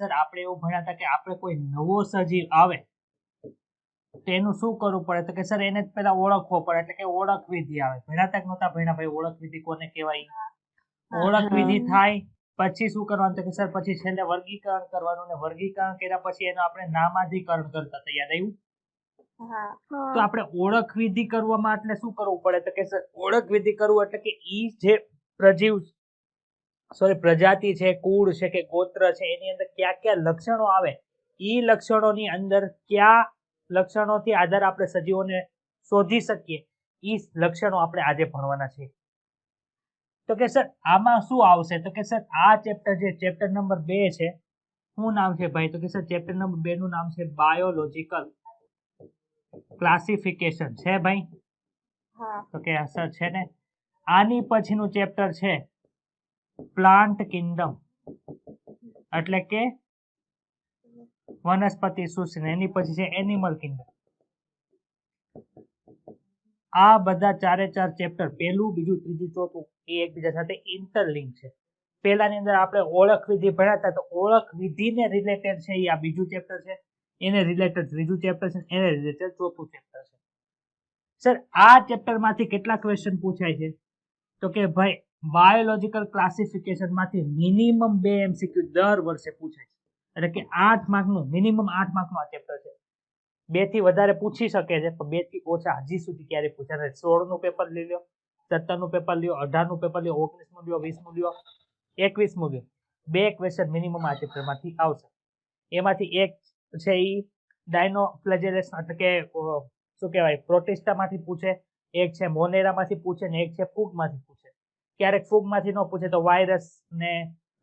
Sir આપણે એવું ભણ્યા હતા કે આપણે કોઈ નવો સજીવ આવે તો એનું શું કરવું પડે? તો કે સર એને જ પહેલા ઓળખવો પડે, એટલે કે ઓળખ વિધિ આવે. ભણ્યા હતા કે નહોતા ભણ્યા ભાઈ? ઓળખ વિધિ કોને કહેવાય? ઓળખ વિધિ થાય પછી શું કરવાનું? તો કે સર પછી છેલ્લે વર્ગીકરણ કરવાનું, ને વર્ગીકરણ કર્યા પછી એનું આપણે નામાધિકરણ કરતા હતા. યાદ આવ્યું? તો આપણે ઓળખ વિધિ કરવામાં એટલે શું કરવું પડે? તો કે સર ઓળખ વિધિ કરવું એટલે કે ઈ જે પ્રજાતિ છે, કુળ છે કે ગોત્ર છે, એની અંદર કયા કયા લક્ષણો આવે, ઈ લક્ષણોની અંદર કયા લક્ષણોથી આધાર આપણે સજીવોને શોધી શકીએ, ઈ લક્ષણો આપણે આજે ભણવાના છે. તો કે સર આમાં શું આવશે? તો કે સર આ ચેપ્ટર જે ચેપ્ટર નંબર 2 છે, શું નામ છે ભાઈ? તો કે સર ચેપ્ટર નંબર 2 નું નામ છે બાયોલોજીકલ ક્લાસિફિકેશન છે ભાઈ. તો કે સર છે ને. આની પછીનું ચેપ્ટર છે પ્લાન્ટ કિંગડમ, એટલે કે વનસ્પતિ સૃષ્ટિ. એની પછી છે એનિમલ કિંગડમ. આ બધા ચારે ચાર ચેપ્ટર, પહેલું, બીજું, ત્રીજું, ચોથું, એ એકબીજા સાથે ઇન્ટરલિંક છે. પહેલાની અંદર આપણે ઓળખ વિધિ ભણ્યા હતા, તો ઓળખ વિધિને રિલેટેડ છે એ આ બીજું ચેપ્ટર છે, એને રિલેટેડ ત્રીજું ચેપ્ટર છે, એને રિલેટેડ ચોથું ચેપ્ટર છે. સર આ ચેપ્ટર માંથી કેટલા ક્વેશ્ચન પૂછાય છે? તો કે ભાઈ બાયોલોજીકલ ક્લાસિફિકેશન માંથી મિનિમમ 2 MCQ દર વર્ષે પૂછાય છે. એટલે કે 8 માર્કનું, મિનિમમ 8 માર્કનું આ ચેપ્ટર છે. 2 થી વધારે પૂછી શકે છે, પણ 2 થી ઓછા હજી સુધી ક્યારે પૂછ્યા નથી. 16 નું પેપર લઈ લો, 17 નું પેપર લ્યો, 18 નું પેપર લ્યો, 19 નું લ્યો, 20 નું લ્યો, 21 નું લ્યો, 2 ક્વેશ્ચન મિનિમમ આ ચેપ્ટર માંથી આવશે. એમાંથી એક છે ઈ ડાયનોફ્લેજેલેસ, એટલે કે શું કહેવાય, પ્રોટિસ્ટા માંથી પૂછે, એક છે મોનેરા માંથી પૂછે, ને એક છે ફૂગ માંથી પૂછે. ક્યારેક ફૂગ માંથી ન પૂછે તો વાયરસ ને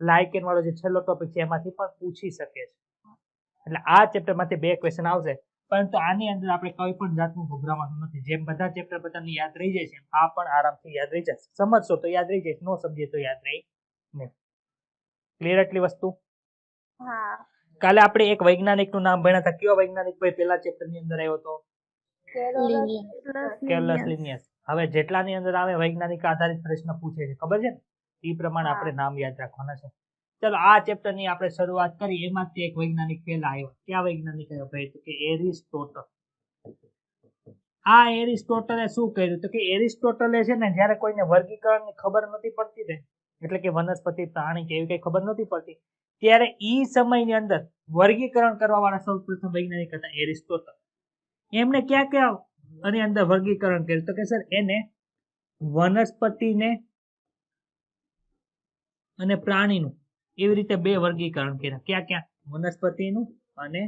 લાઇકેન વાળો જે છેલ્લો ટોપિક છે એમાંથી પણ પૂછી શકે છે. એટલે આ ચેપ્ટર માંથી 2 ક્વેશ્ચન આવશે. પરંતુ આની અંદર આપણે કોઈ પણ જાતનું ગભરાવાનું નથી. જેમ બધા ચેપ્ટર બધાને યાદ રહી જાય છે, આ પણ આરામથી યાદ રહી જશે. સમજશો તો યાદ રહી જાય, ન સમજીએ તો યાદ રહી નહીં. ક્લિયર એટલી વસ્તુ? કાલે આપણે એક વૈજ્ઞાનિક નું નામ ભણ્યા હતા. કયો વૈજ્ઞાનિક ભાઈ પહેલા ચેપ્ટર ની અંદર આવ્યો હતો? Carolus Linnaeus. હવે જેટલાની અંદર આવે વૈજ્ઞાનિક આધારિત પ્રશ્ન પૂછે છે, ખબર છે ને? એ પ્રમાણે આપણે નામ યાદ રાખવાના છે. ચલો આ ચેપ્ટર ની આપણે શરૂઆત કરી. એમાંથી એક વૈજ્ઞાનિક પહેલા આવ્યો. ક્યાં વૈજ્ઞાનિક આવ્યો ભાઈ? તો કે એરિસ્ટોટલ. આ એરિસ્ટોટલે શું કર્યું? તો કે એરિસ્ટોટલે છે ને, જ્યારે કોઈને વર્ગીકરણની ખબર નથી પડતી ને, એટલે કે વનસ્પતિ, પ્રાણી કે એવી કઈ ખબર નથી પડતી, ત્યારે ઈ સમયની અંદર વર્ગીકરણ કરવા વાળા સૌપ્રથમ વૈજ્ઞાનિક હતા એરિસ્ટોટલ. એમને ક્યાં ક્યાં આની અંદર વર્ગીકરણ કર્યું? તો કે સર એને વનસ્પતિને અને પ્રાણીનું એવી રીતે 2 વર્ગીકરણ કર્યા. ક્યાં ક્યાં? વનસ્પતિનું અને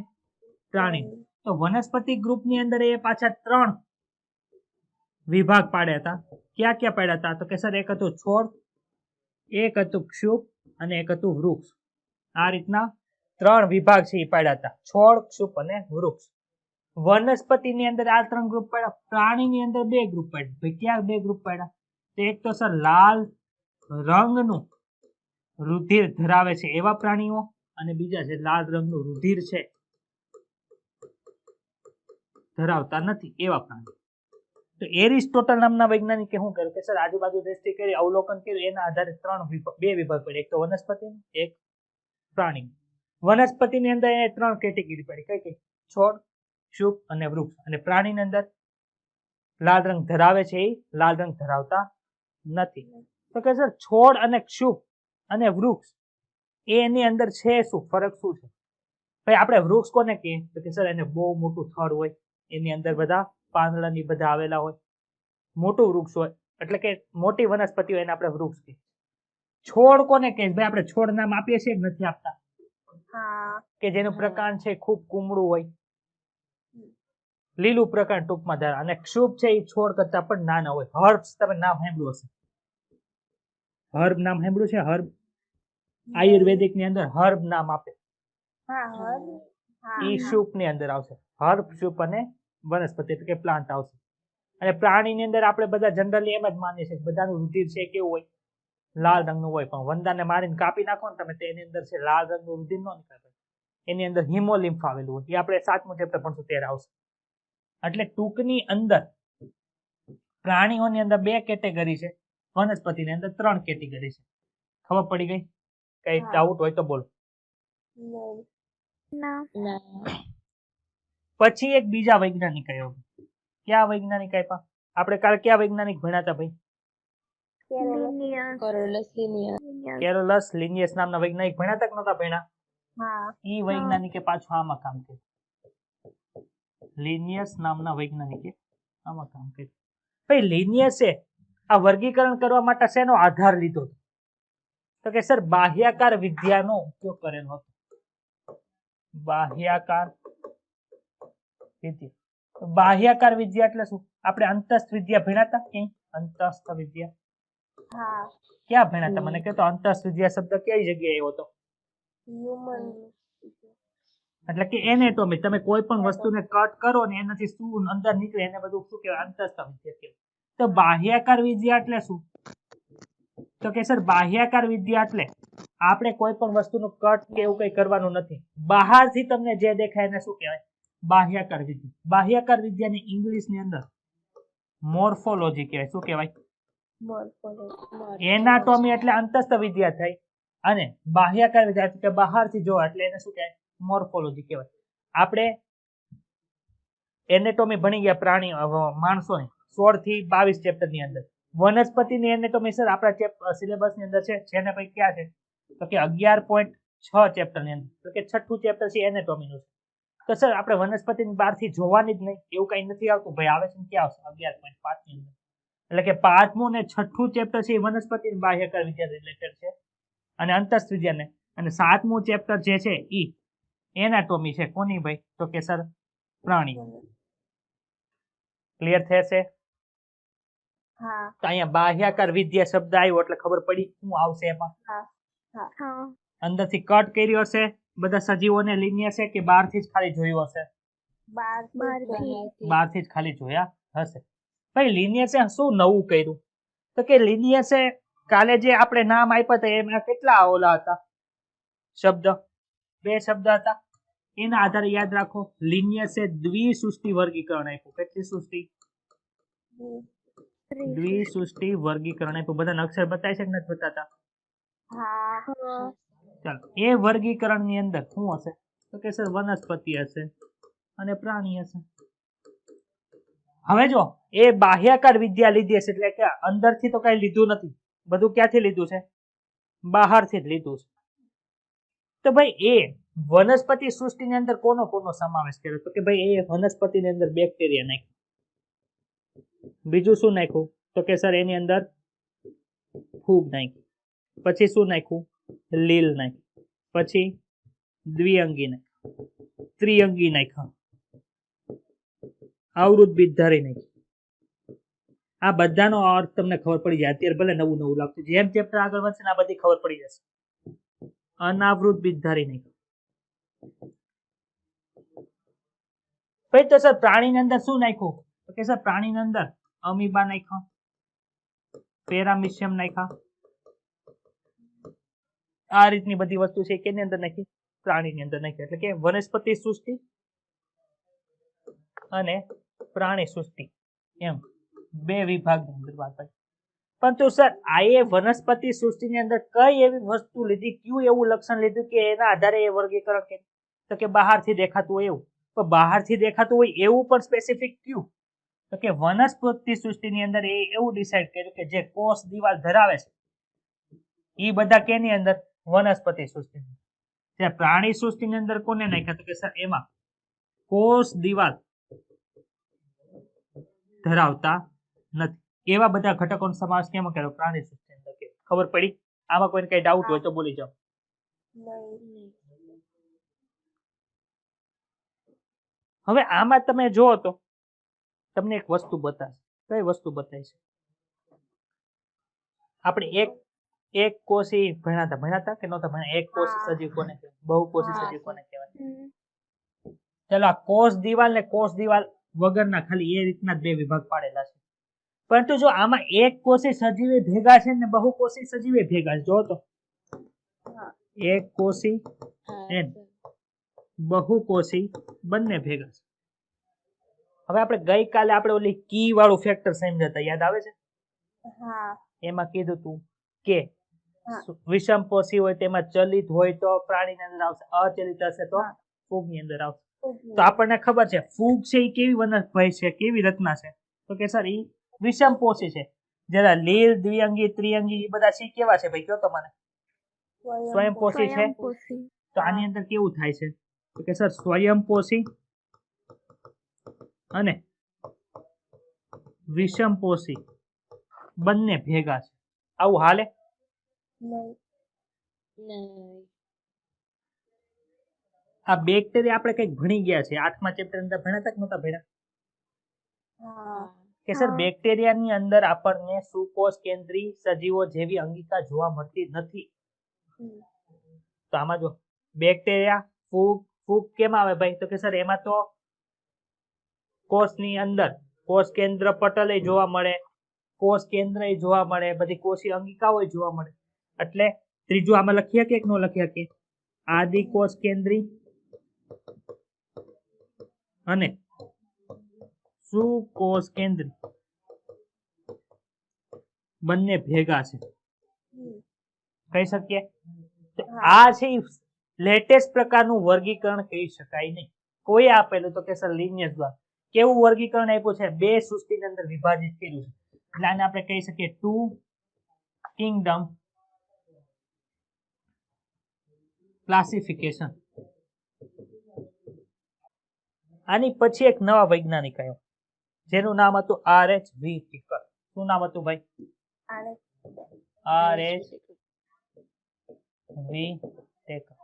પ્રાણીનું. તો વનસ્પતિ ગ્રુપની અંદર એ પાછા 3 વિભાગ પાડ્યા હતા. ક્યાં ક્યાં પાડ્યા હતા? તો કે સર એક હતું છોડ, એક હતું ક્ષુપ અને એક હતું વૃક્ષ. આ રીતના 3 વિભાગ છે એ પાડ્યા હતા, છોડ, ક્ષુપ અને વૃક્ષ. વનસ્પતિની અંદર આ 3 ગ્રુપ પાડ્યા. પ્રાણીની અંદર 2 ગ્રુપ પાડ્યા. ભાઈ ક્યાં 2 ગ્રુપ પાડ્યા? તો એક તો સર લાલ રંગનું રુધિર ધરાવે છે એવા પ્રાણીઓ, અને બીજા છે લાલ રંગનું રુધિર છે ધરાવતા નથી એવા પ્રાણીઓ. તો એરિસ્ટોટલ નામના વૈજ્ઞાનિકે શું કર્યું? કે સર આજુબાજુ દ્રષ્ટિ કરી, અવલોકન કર્યું, એના આધારે 2 વિભાગ પડ્યા. એક તો વનસ્પતિ, એક પ્રાણી. વનસ્પતિની અંદર એને 3 કેટેગરી પડી. કઈ કઈ? છોડ, ક્ષુપ અને વૃક્ષ. અને પ્રાણીની અંદર લાલ રંગ ધરાવે છે, એ લાલ રંગ ધરાવતા નથી. તો કે સર છોડ અને ક્ષુપ અને વૃક્ષ એની અંદર છે શું ફરક? શું છે ભાઈ? આપણે વૃક્ષ કોને કહીએ? તો કે સર એને બહુ મોટું થડ હોય, એની અંદર બધા પાંદડા ની બધા આવેલા હોય, મોટું વૃક્ષ હોય, એટલે કે મોટી વનસ્પતિ હોય, એને આપણે વૃક્ષ કહીએ. છોડ કોને કહીએ ભાઈ? આપણે છોડ નામ આપીએ છીએ કે નથી આપતા? કે જેનું પ્રકાંડ છે ખૂબ કુમળું હોય, લીલું પ્રકાંડ ટૂંકમાં ધરાવે. અને ક્ષુપ છે એ છોડ કરતા પણ નાના હોય. હર્બ્સ તમે નામ સાંભળ્યું હશે. હર્બ નામ સાંભળ્યું છે? હર્બ આયુર્વેદિક ની અંદર હર્બ નામ આપે. ઈ ક્ષુપ ની અંદર આવશે. હર્બ, ક્ષુપ અને વનસ્પતિ એટલે કે પ્લાન્ટ આવશે. અને પ્રાણીની અંદર આપણે બધા જનરલી એમ જ માનીએ છીએ કે બધાનું રુધિર છે કેવું હોય? લાલ રંગનું હોય. પણ વંદાને મારીને કાપી નાખો ને તમે, તો એની અંદર છે લાલ રંગનું રુધિર ન નીકળે. એની અંદર હિમોલિમ્ફ આવેલું હોય. એ આપણે 7મું ચેપ્ટર ભણશું ત્યારે આવશે. એટલે ટૂંકની અંદર પ્રાણીઓની અંદર 2 કેટેગરી છે, વનસ્પતિની અંદર 3 કેટેગરી છે. ખબર પડી ગઈ? કઈ ડાઉટ હોય તો બોલો. ના પછી એક બીજા વૈજ્ઞાનિક આવ્યો. ક્યાં વૈજ્ઞાનિક આપ્યા? આપણે કાલે ક્યાં વૈજ્ઞાનિક ભણ્યા હતા ભાઈ? કેરોલસ લિનિયસ નામના વૈજ્ઞાનિક ભણ્યા હતા કે નહોતા ભણ્યા? ઈ વૈજ્ઞાનિકે પાછું આમાં કામ કર્યું. લિનિયસ નામના વૈજ્ઞાનિકે આમાં કામ કર્યું. ભાઈ લિનિયસે આ વર્ગીકરણ કરવા માટે શેનો આધાર લીધો? તો કે સર બાહ્યાકાર વિદ્યાનો ઉપયોગ કરેલો હતો. બાહ્યાકાર વિદ્યા. બાહ્યાકાર વિદ્યા એટલે શું? આપણે અંતસ્થ વિદ્યા ભણ્યા હતા કે અંતસ્થ વિદ્યા? ક્યાં ભણ્યા હતા? મને કહો તો અંતસ્થ વિદ્યા શબ્દ કઈ જગ્યાએ આવ્યો હતો? એટલે કે એનેટોમી. તમે કોઈ પણ વસ્તુને કટ કરો ને એનાથી શું અંદર નીકળે એને બધું શું કહેવાય? અંતસ્થ વિદ્યા કહેવાય. તો બાહ્યાકાર વિદ્યા એટલે શું? તો કે સર બાહ્યાકાર વિદ્યા એટલે આપણે કોઈ પણ વસ્તુનું કટ કે એવું કઈ કરવાનું નથી. બહારથી તમને જે દેખાય એને શું કહેવાય? બાહ્યાકાર વિદ્યા. બાહ્યાકાર વિદ્યાને ઇંગ્લિશની અંદર મોર્ફોલોજી કહેવાય. શું કહેવાય? એનાટોમી એટલે અંતસ્થ વિદ્યા થઈ અને બાહ્યાકાર વિદ્યા એટલે બહારથી જોવા એટલે એને શું કહેવાય? મોર્ફોલોજી કહેવાય. આપણે એનેટોમી ભણી ગયા પ્રાણી માણસોની 16 થી 22 ચેપ્ટર ની અંદર. વનસ્પતિની એનેટોમી સર આપણા સિલેબસ ની અંદર છે. જેને પછી ક્યાં છે? તો કે 11.6 ચેપ્ટર ની અંદર. તો કે છઠ્ઠું ચેપ્ટર છે એનેટોમી નું. તો સર આપણે વનસ્પતિની બહારથી જોવાની જ નહીં એવું કઈ નથી આવતું ભાઈ? આવે છે ને ક્યાં આવશે? 11.5 ની અંદર. એટલે કે પાંચમું ને છઠ્ઠું ચેપ્ટર છે એ વનસ્પતિની બાહ્યકાર વિદ્યા રિલેટેડ છે અને અંતસ્થ વિદ્યાને. અને સાતમું ચેપ્ટર જે છે ઈ એનાટોમી છે. કોની ભાઈ? તો કે સર પ્રાણી. ક્લિયર થશે? તો અહીંયા બાહ્યાકાર વિદ્યા શબ્દ આવ્યો એટલે ખબર પડી શું આવશે એમાં. અંદરથી કટ કર્યો હશે બધા સજીવોને લિનિયર છે કે બહારથી જ ખાલી જોયું હશે? બહારથી જ ખાલી જોયા હશે. ભાઈ લિનિયસે શું નવું કર્યું? તો કે લિનિયસે કાલે જે આપણે નામ આપ્યા હતા એમાં કેટલા ઓલા હતા શબ્દ? 2 શબ્દ હતા. એના આધારે યાદ રાખો લિનિયસે દ્વિસૃષ્ટિ વર્ગીકરણ આપ્યું. કેટલી સૃષ્ટિ? દ્વિસૃષ્ટિ વર્ગીકરણ આપ્યું. બધા અક્ષર બતાય છે કે નથી બતાતા? ચાલો એ વર્ગીકરણ ની અંદર શું હશે? તો કે સર વનસ્પતિ હશે અને પ્રાણી હશે. હવે જો એ બાહ્યાકાર વિદ્યા લીધી હશે એટલે કે અંદરથી તો કઈ લીધું નથી. બધું ક્યાંથી લીધું છે? બહારથી જ લીધું છે. તો ભાઈ એ વનસ્પતિ સૃષ્ટિની અંદર કોનો કોનો સમાવેશ કર્યો? તો કે ભાઈ એ વનસ્પતિની અંદર બેક્ટેરિયા નાખ્યું. બીજું શું નાખ્યું? તો કે સર એની અંદર ફૂગ નાખી. પછી શું નાખ્યું? લીલ નાખી. પછી દ્વિઅંગી નાખ્યું. ત્રિઅંગી નાખ્યું. આવૃત બીજધારી નાખી. આ બધાનો અર્થ તમને ખબર પડી જાય. અત્યારે ભલે નવું નવું લાગતું, જેમ ચેપ્ટર આગળ વધશે આ બધી ખબર પડી જશે. અનાવૃત બીજધારી નાખ્યું. ભાઈ તો સર પ્રાણીની અંદર શું નાખ્યું? તો કે સર પ્રાણીની અંદર અમીબા નાખ્યા, પેરામિશિયમ નાખ્યા. આ રીતની બધી વસ્તુ છે કેની અંદર નાખી? પ્રાણીની અંદર નાખી. એટલે કે વનસ્પતિ સૃષ્ટિ અને પ્રાણી સૃષ્ટિ એમ 2 વિભાગની અંદર વાત કરી. પરંતુ સર આ એ વનસ્પતિ સૃષ્ટિની અંદર કઈ એવી વસ્તુ લીધી, કયું એવું લક્ષણ લીધું કે એના આધારે એ વર્ગીકરણ કર્યું? તો કે બહારથી દેખાતું હોય એવું. તો બહારથી દેખાતું હોય એવું પણ સ્પેસિફિક કયું? તો કે વનસ્પતિ સૃષ્ટિની અંદર એ એવું ડિસાઈડ કર્યું કે જે કોષ દિવાલ ધરાવે છે એ બધા કેની અંદર? વનસ્પતિ સૃષ્ટિની. ત્યાં પ્રાણી સૃષ્ટિની અંદર કોને નાખ્યા? તો કે સર એમાં કોષ દિવાલ ધરાવતા નથી એવા બધા ઘટકોનો સમાવેશ કેમાં કર્યો? પ્રાણી સૃષ્ટિની અંદર. ખબર પડી? આમાં કોઈને કઈ ડાઉટ હોય તો બોલી જાઓ. હવે આમાં તમે જુઓ તો તમને એક વસ્તુ બતાવશે. કઈ વસ્તુ બતાવી છે? આપણે એક કોષી ભણ્યા હતા કે નહોતા ભણ્યા? એક કોષી સજીવ કોને કહેવાય? બહુકોષી સજીવ કોને કહેવાય? ચાલો આ કોષ દિવાલ ને કોષ દિવાલ વગરના ખાલી એ રીતના 2 વિભાગ પાડેલા છે. પરંતુ જો આમાં એક કોષી સજીવે ભેગા છે ને બહુકોષી સજીવે ભેગા છે. જો તો એક કોષી અને બહુકોષી બંને ભેગા છે. હવે આપણે ગઈકાલે આપણે ઓલી કી વાળું ફેક્ટર સમજ્યા હતા, યાદ આવે છે? એમાં કીધું તું કે વિષમપોષી હોય તેમાં ચલિત હોય તો પ્રાણીની અંદર આવશે, અચલિત હશે તો ફૂગની અંદર આવશે. તો આપણને ખબર છે ફૂગ છે એ કેવી વનસ્પતિ છે, કેવી રચના છે, તો કે સર એ વિષમપોષી છે. જરા લીલ, દ્વિઅંગી, ત્રિઅંગી એ બધા છે કેવા છે ભાઈ, કયો તો મને. સ્વયંપોષી છે. તો આની અંદર કેવું થાય છે તો કે સર સ્વયંપોષી અને વિષમપોષી બંને ભેગા છે, આવું હાલે? આ બેક્ટેરિયા આપણે કઈક ભણી ગયા છે 8મા ચેપ્ટર અંદર, ભણ્યા તક નહોતા ભણ્યા કે સર બેક્ટેરિયાની અંદર આપણને સુકોષ કેન્દ્રી સજીવો જેવી અંગિકા જોવા મળતી નથી. તો આમાં જો બેક્ટેરિયા, ફૂગ કેમ આવે ભાઈ, તો કે સર એમાં તો કોષની અંદર કોષ કેન્દ્ર પટલ જોવા મળે, કોષ કેન્દ્ર જોવા મળે, બધી કોષીય અંગિકાઓ જોવા મળે. એટલે ત્રીજું આમાં લખીએ કે ન લખીએ કે આદિ કોષ કેન્દ્રી અને સુકોષ કેન્દ્રી બંને ભેગા છે, કહી શકીએ. આ છે લેટેસ્ટ પ્રકારનું વર્ગીકરણ કહી શકાય નહીં. કોઈ આપેલું તો કે સર લિનિયસ દ્વારા કેવું વર્ગીકરણ આપ્યું છે, બે સૃષ્ટિની અંદર વિભાજિત કર્યું છે. એટલે આને આપણે કહી શકીએ ટુ કિંગડમ ક્લાસિફિકેશન. આની પછી એક નવા વૈજ્ઞાનિક આવ્યો જેનું નામ હતું RH વ્હીટેકર. શું નામ હતું ભાઈ? RH વ્હીટેકર.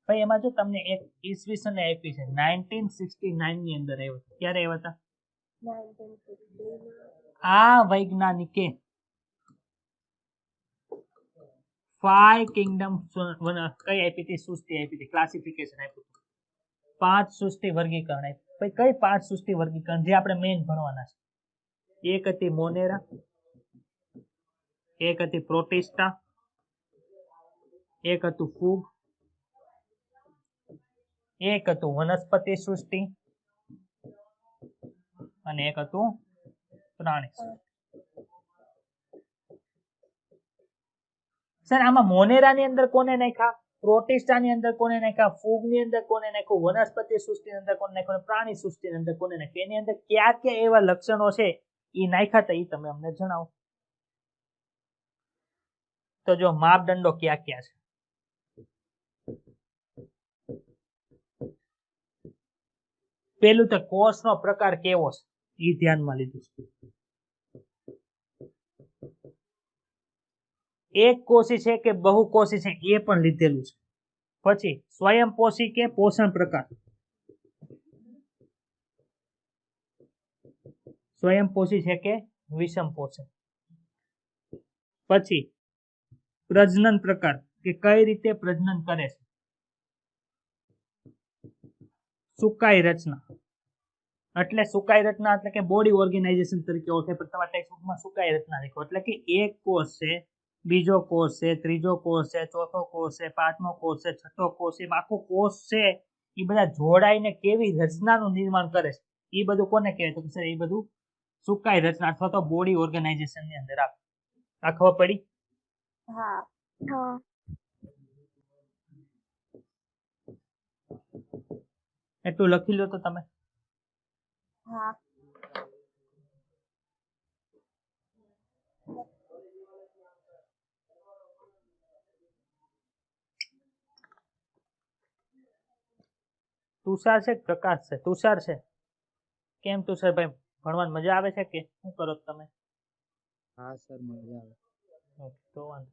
ભાઈ એમાં જો તમને એક ઈસવીસન આપી છે 1969 ની અંદર આવ્યો. ક્યારે આવ્યા હતા? આ વૈજ્ઞાનિકે 5 કિંગડમ કઈ આપી હતી? સૃષ્ટિ આપી હતી, ક્લાસિફિકેશન આપ્યું હતું. 5 સૃષ્ટિ વર્ગીકરણ આપ્યું. ભાઈ કઈ 5 સૃષ્ટિ વર્ગીકરણ જે આપણે મેઇન ભણવાના છે? એક હતી મોનેરા, એક હતી પ્રોટિસ્ટા, એક હતું ફૂગ, એક હતું વનસ્પતિ સૃષ્ટિ અને એક હતું પ્રાણી સૃષ્ટિ. સર આમાં મોનેરા ની અંદર કોને નાખ્યા, પ્રોટિસ્ટા ની અંદર કોને નાખ્યા, ફૂગ ની અંદર કોને નાખ્યું, વનસ્પતિ સૃષ્ટિ ની અંદર કોને નાખ્યું, પ્રાણી સૃષ્ટિ ની અંદર કોને નાખ્યું, એની અંદર કયા કયા એવા લક્ષણો છે એ નાખ્યા હતા એ તમે અમને જણાવો. તો જો માપદંડો કયા કયા છે? પેલું તો કોષનો પ્રકાર કેવો છે એ ધ્યાનમાં લીધું છે. એક કોષી છે કે બહુકોષી છે એ પણ લીધેલું છે. પછી સ્વયંપોષી કે પોષણ પ્રકાર, સ્વયંપોષી છે કે વિષમપોષી. પછી પ્રજનન પ્રકાર કે કઈ રીતે પ્રજનન કરે છે. સુકાઈ રચના એટલે સુકાઈ રચના એટલે કે બોડી ઓર્ગેનાઇઝેશન તરીકે ઓળખાય, પણ તમારા ટેક્સ્ટબુકમાં સુકાઈ રચના લખો. એટલે કે એક કોષ છે, બીજો કોષ છે, ત્રીજો કોષ છે, ચોથો કોષ છે, પાંચમો કોષ છે, છઠ્ઠો કોષ છે, આખો કોષ છે એ બધા જોડાઈને કેવી રચનાનું નિર્માણ કરે છે એ બધું કોને કહેવાય? તો સર એ બધું સુકાઈ રચના અથવા તો બોડી ઓર્ગેનાઇઝેશન ની અંદર આવે. આ ખબર પડી? હા. એટલું લખી લો તો તમે. હા. તુષાર છે પ્રકાશ છે? તુષાર છે. કેમ તુષાર ભાઈ ભણવાની મજા આવે છે કે શું કરો તમે? હા સર મજા આવે. તો વાંધો.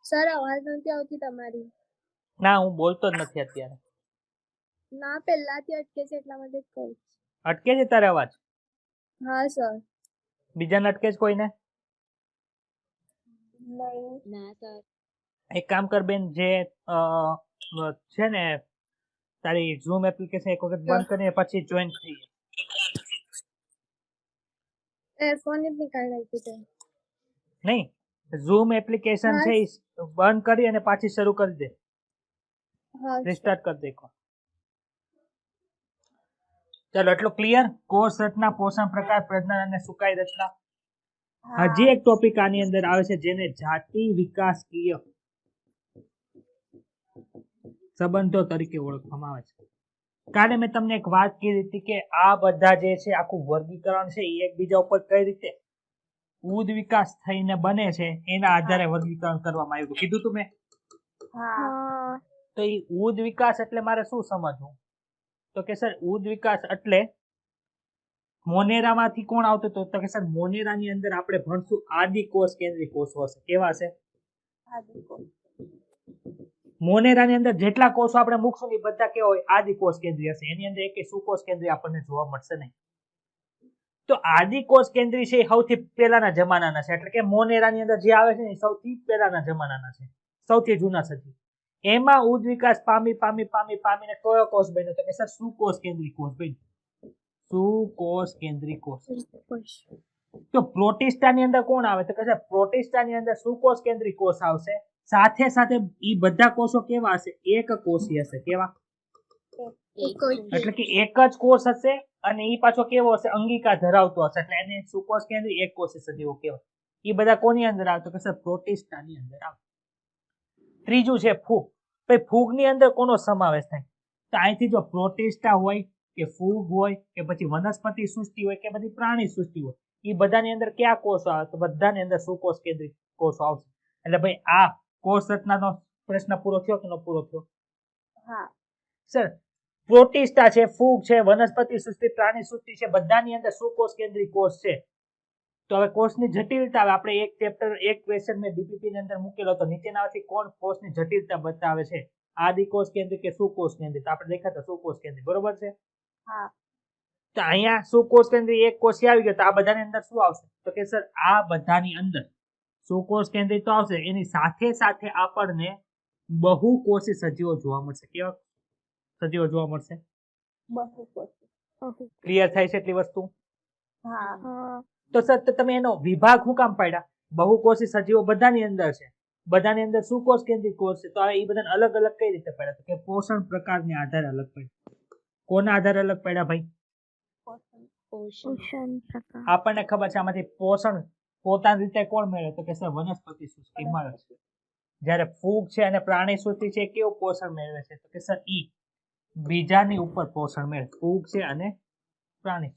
સર અવાજ નથી આવતી તમારી. ના હું બોલતો જ નથી અત્યારે. ના પહેલાથી અટકે છે એટલા માટે જ કહું. અટકે છે તારે અવાજ? હા સર. બીજાને અટકે છે કોઈને? નહીં. ના સર. એક કામ કર બેન, જે છે ને તારી ઝૂમ એપ્લિકેશન એક વખત બંધ કરીને પછી જોઈન થઈ. ફોન જ નીકાળી નાખ્યું છે. નહીં, ઝૂમ એપ્લિકેશન હા. છે ઈ બંધ કરી અને પાછી શરૂ કરી દે, હા રિસ્ટાર્ટ કરી દે એકવાર. ચાલો એટલું ક્લિયર. કોષ રચના, પોષણ પ્રકાર, પ્રજનન અને સુકાઈ રચના. હજી એક ટોપિક આની અંદર આવે છે જેને જાતિ વિકાસકીય સંબંધો તરીકે ઓળખવામાં આવે છે. કાલે મેં તમને એક વાત કીધી હતી કે આ બધા જે છે આખું વર્ગીકરણ છે એ એકબીજા ઉપર કઈ રીતે ઉદ વિકાસ થઈને બને છે એના આધારે વર્ગીકરણ કરવામાં આવ્યું. કીધું તું મેં. હા તો એ ઉદ વિકાસ એટલે મારે શું સમજવું? તો કે સર ઉદ વિકાસ એટલે મોનેરામાંથી કોણ આવતું હતું? તો કે સર મોનેરાની અંદર આપણે ભણશું આદિ કોષ કેન્દ્રી કોષો હશે. કેવા હશે? મોનેરાની અંદર જેટલા કોષો આપણે મૂકશું એ બધા કેવા હોય? આદિ કોષ કેન્દ્રી હશે. એની અંદર એક સુકોષ કેન્દ્રી આપણને જોવા મળશે નહીં. તો આદિ કોષ કેન્દ્રી છે એ સૌથી પહેલાના જમાનાના છે. એટલે કે મોનેરાની અંદર જે આવે છે ને એ સૌથી પહેલાના જમાનાના છે, સૌથી જૂના સજીવ. એમાં ઉદ વિકાસ પામીને કયો કોષ બન્યો? તો કે સર સુકોષ કેન્દ્રી કોષ બન્યો. સુકોષ કેન્દ્રી કોષ. તો પ્રોટિસ્ટાની અંદર કોણ આવે? તો કે સર પ્રોટિસ્ટાની અંદર સુકોષ કેન્દ્રી કોષ આવશે. સાથે સાથે ઈ બધા કોષો કેવા હશે? એક કોષી હશે. કેવા? એટલે કે એક જ કોષ હશે અને ઈ પાછો કેવો હશે? અંગિકા ધરાવતો હશે. એટલે એને સુકોષ કેન્દ્રી એક કોષી સજીવો કહેવાય. ઈ બધા કોની અંદર આવે? તો કે સર પ્રોટિસ્ટાની અંદર આવે. ત્રીજું છે ફૂગ. ભાઈ ફૂગની અંદર કોનો સમાવેશ થાય? તો અહીંથી જો પ્રોટિસ્ટા હોય કે ફૂગ હોય કે પછી વનસ્પતિ સૃષ્ટિ હોય કે બધી પ્રાણી સૃષ્ટિ હોય, એ બધાની અંદર કયા કોષો આવે? તો બધાની અંદર સુકોષ કેન્દ્રિત કોષો આવશે. એટલે ભાઈ આ કોષ રચનાનો પ્રશ્ન પૂરો થયો કે ન પૂરો થયો? હા સર પ્રોટિસ્ટા છે, ફૂગ છે, વનસ્પતિ સૃષ્ટિ, પ્રાણી સૃષ્ટિ છે, બધાની અંદર સુકોષ કેન્દ્રી કોષ છે. તો હવે કોષની જટિલતા આવે. આપણે એક ચેપ્ટર એક ક્વેશ્ચન મેં ડીપીપી ની અંદર મૂકેલો હતો. નીચેનામાંથી કોણ કોષની જટિલતા બતાવે છે? આદિ કોષ કેન્દ્રી કે સુકોષ કેન્દ્રી? તો આપણે દેખાતા સુકોષ કેન્દ્રી. બરોબર છે? હા તો અહીંયા સુકોષ કેન્દ્રી એક કોષી આવી ગયો. તો આ બધાની અંદર શું આવશે? તો કે સર આ બધાની અંદર સુકોષ કેન્દ્રી તો આવશે, એની સાથે સાથે આપણને બહુકોષી સજીવો જોવા મળશે. કેવા સજીવો જોવા મળશે? ક્લિયર થાય છે એટલી વસ્તુ? હા તો સર તમે એનો વિભાગ શું કામ પાડ્યા? બહુકોષી સજીવો બધાની અંદર છે, બધાની અંદર સુકોષ કેન્દ્રી કોષ છે. તો એ બધાને અલગ અલગ કઈ રીતે પાડ્યા? તો કે પોષણ પ્રકારને આધારે અલગ પાડ્યા. કોના આધારે અલગ પાડ્યા ભાઈ? આપણને ખબર છે આમાંથી પોષણ પોતાની રીતે કોણ મેળવે? તો કે સર વનસ્પતિ સૃષ્ટિ મળે છે. જ્યારે ફૂગ છે અને પ્રાણી સૃષ્ટિ છે કેવું પોષણ મેળવે છે? તો કે સર ઈ બીજાની ઉપર પોષણ મેળવે. ફૂગ છે અને પ્રાણી.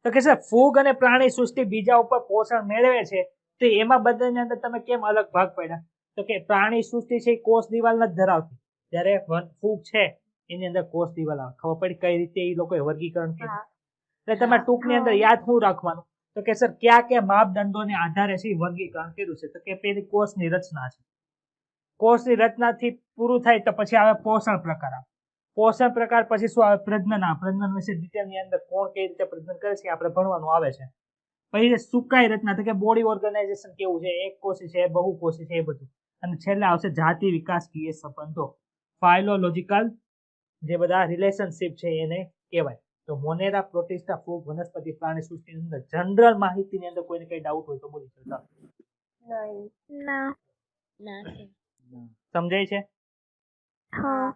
તો કે સર ફૂગ અને પ્રાણી સૃષ્ટિ બીજા ઉપર પોષણ મેળવે છે, તો એમાં બધાની અંદર તમે કેમ અલગ ભાગ પાડ્યા? તો કે પ્રાણી સૃષ્ટિ છે એ કોષ દિવાલ નથી ધરાવતી, જ્યારે ફૂગ છે એની અંદર કોષ દિવાલ આવે. ખબર પડી કઈ રીતે એ લોકોએ વર્ગીકરણ કર્યું? એટલે તમારે ટૂંકની અંદર યાદ શું રાખવાનું? તો કે સર કયા કયા માપદંડોને આધારે છે વર્ગીકરણ કર્યું છે? તો કે પેલી કોષની રચના છે. કોષની રચનાથી પૂરું થાય તો પછી આવે પોષણ પ્રકાર. પોષણ પ્રકાર પછી શું આવે? પ્રજનન. પ્રજનન વિશે ડિટેલની અંદર કોણ કઈ રીતે પ્રજનન કરે છે આપણે ભણવાનું આવે છે. પછી સુકાઈ રચના, તો કે બોડી ઓર્ગેનાઇઝેશન કેવું છે, એક કોષી છે, બહુકોષી છે, એ બધું. અને છેલ્લે આવશે જાતિ વિકાસકીય સંબંધો, ફાઇલોલોજીકલ જે બધા રિલેશનશિપ છે એને કહેવાય. તો મોનેરા, પ્રોટિસ્ટા, ફૂગ, વનસ્પતિ, પ્રાણી સૃષ્ટિની અંદર જનરલ માહિતીની અંદર કોઈને કઈ ડાઉટ હોય તો બોલી શકો. ના સમજાય છે? હા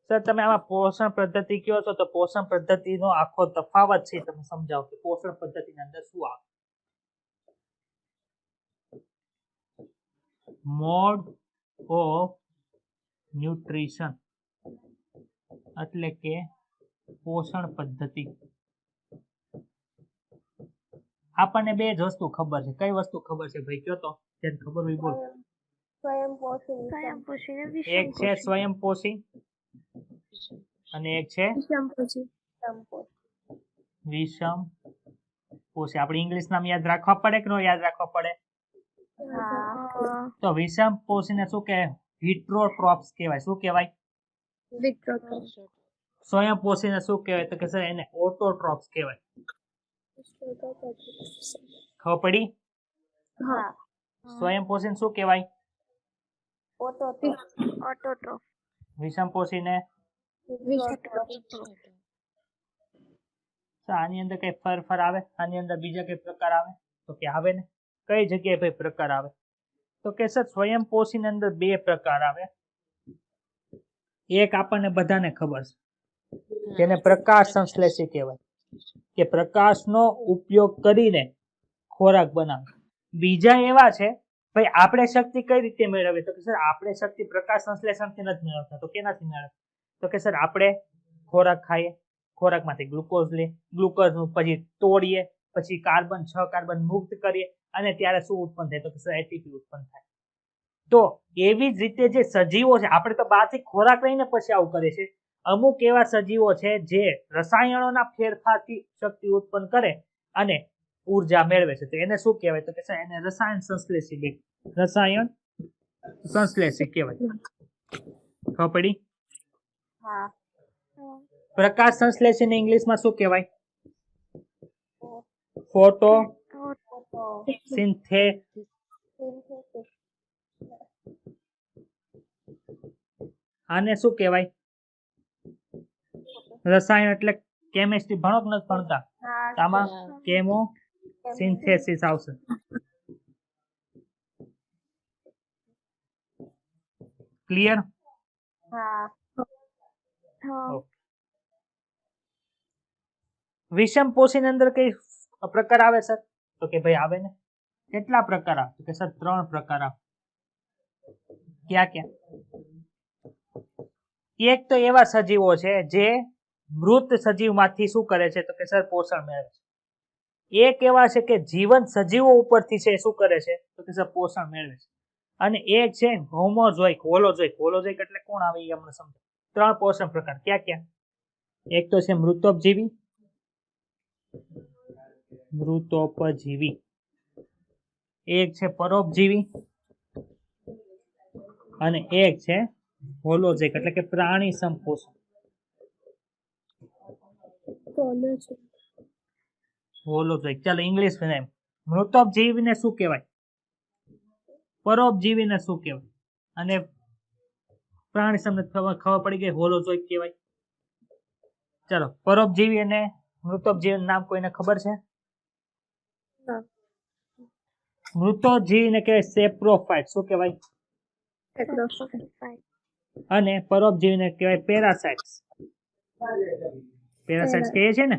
સર તમે આમાં પોષણ પદ્ધતિ કયો છો તો પોષણ પદ્ધતિનો આખો તફાવત છે તમે સમજાવો કે પોષણ પદ્ધતિની અંદર શું આવે? મોડ ઓફ ન્યુટ્રિશન એટલે કે પોષણ પદ્ધતિ. આપણને બે જ વસ્તુ ખબર છે. કઈ વસ્તુ ખબર છે ભાઈ? કયો તો જેને ખબર હોય બોલ. એક છે સ્વયંપોષી અને એક છે વિષમ પોષી. આપણે ઇંગ્લિશ નામ યાદ રાખવા પડે કે ન યાદ રાખવા પડે? તો વિષમ પોષીને શું કહેવાય? હિટ્રોટ્રોપ્સ કહેવાય. શું કહેવાય? સ્વયંપોષીને શું કહેવાય? તો કે સર એને ઓટોટ્રોપ્સ કહેવાય. ખબર પડી? સ્વયંપોષીને શું કહેવાય? વિષમપોષીને વિષતો. તો આની અંદર કઈ ફેરફાર આવે? આની અંદર બીજા કઈ પ્રકાર આવે? તો કે આવે ને. કઈ જગ્યાએ ભાઈ પ્રકાર આવે? તો કે સર સ્વયંપોષી ની અંદર બે પ્રકાર આવે. એક આપણને બધાને ખબર છે, જેને પ્રકાશ સંશ્લેષી કહેવાય, કે પ્રકાશનો ઉપયોગ કરીને ખોરાક બનાવે. બીજા એવા છે ભાઈ આપણે શક્તિ કઈ રીતે મેળવીએ? તો કે સર આપણે શક્તિ પ્રકાશ સંશ્લેષણથી નથી મેળવતા. તો કેનાથી મેળવે? તો કે સર આપણે ખોરાક ખાઈએ, ખોરાકમાંથી ગ્લુકોઝ લઈએ, ગ્લુકોઝ પછી તોડીએ, પછી કાર્બન 6 કાર્બન મુક્ત કરીએ, અને ત્યારે શું ઉત્પન્ન થાય? તો કે સર એટીપી ઉત્પન્ન થાય. તો એવી જ રીતે જે સજીવો છે, આપણે તો બહારથી ખોરાક લઈને પછી આવું કરીએ છીએ. અમુક એવા સજીવો છે જે રસાયણોના ફેરફારથી શક્તિ ઉત્પન્ન કરે અને ઉર્જા મેળવે છે. તો એને શું કહેવાય? તો કે સર એને રસાયણ સંશ્લેષી રસાયણ સંશ્લેષી કહેવાય. ખબર પડી? હા. પ્રકાશ સંશ્લેષીને ઇંગ્લિશમાં શું કહેવાય? Photo synthesis. આને શું કહેવાય? રસાયણ એટલે કેમિસ્ટ્રી ભણો કે નથી ભણતા? આમાં કેમો સિન્થેસિસ આવશે. ક્લિયર? વિષમપોષી ની અંદર કઈ પ્રકાર આવે સર? તો કે ભાઈ આવે ને. કેટલા પ્રકાર આવે? તો કે સર 3 પ્રકાર આવે. ક્યાં ક્યાં? એક તો એવા સજીવો છે જે મૃત સજીવમાંથી શું કરે છે? તો કે સર પોષણ મેળવે છે. એક એવા છે કે જીવંત સજીવો ઉપરથી છે શું કરે છે? તો કે સર પોષણ મેળવે છે. અને એક છે હોમોઝોઇક, હોલોઝોઇક. હોલોઝોઇક એટલે કોણ આવે એ અમને સમજો. 3 પોષણ પ્રકાર ક્યાં ક્યાં? એક તો છે મૃતોપજીવી, મૃતોપજીવી. એક છે પરોપજીવી અને એક છે હોલોઝોઇક એટલે કે પ્રાણી સંપોષણ. હોલોઝોઇક. ચાલો ઇંગ્લિશ માં. મૃતોપજીવીને શું કહેવાય? પરોપજીવીને શું કહેવાય? અને પ્રાણી તમને ખબર પડી ગઈ હોલોઝોઇક કહેવાય. ચાલો પરોપજીવી અને મૃતોપજીવી નામ કોઈને ખબર છે? મૃતોપજીવીને કહેવાય સેપ્રોફાઇટ. શું કહેવાય? અને પરોપજીવીને કહેવાય પેરાસાઇટ્સ. પેરાસાઇટ્સ કહે છે ને,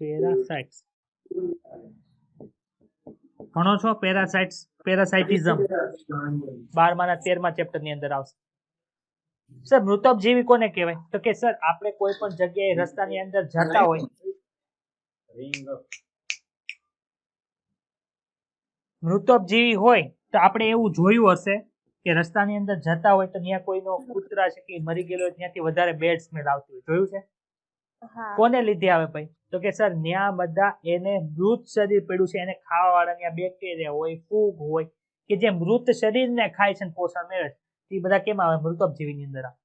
પેરાસાઇટ્સ ભણો છો? પેરાસાઇટ્સ, પેરાસાઇટિઝમ 12મા 13મા ચેપ્ટર ની અંદર આવશે. સર મૃતોપજીવી કોને કહેવાય? તો કે સર આપણે કોઈ પણ જગ્યાએ રસ્તાની અંદર જતા હોય, મૃતોપજીવી હોય તો આપણે એવું જોયું હશે કે રસ્તાની અંદર જતા હોય તો ત્યાં કોઈનો કૂતરા છે કે મરી ગયેલો હોય ત્યાંથી વધારે બેડ સ્મેલ આવતી હોય. જોયું છે? કોને લીધે આવે ભાઈ? તો કે સર ત્યાં બધા એને મૃત શરીર પડ્યું છે એને ખાવા વાળા ત્યાં બેક્ટેરિયા હોય, ફૂગ હોય કે જે મૃત શરીરને ખાય છે પોષણ મેળવે છે. એ બધા કેમ આવે? મૃતોપજીવીની અંદર આવે.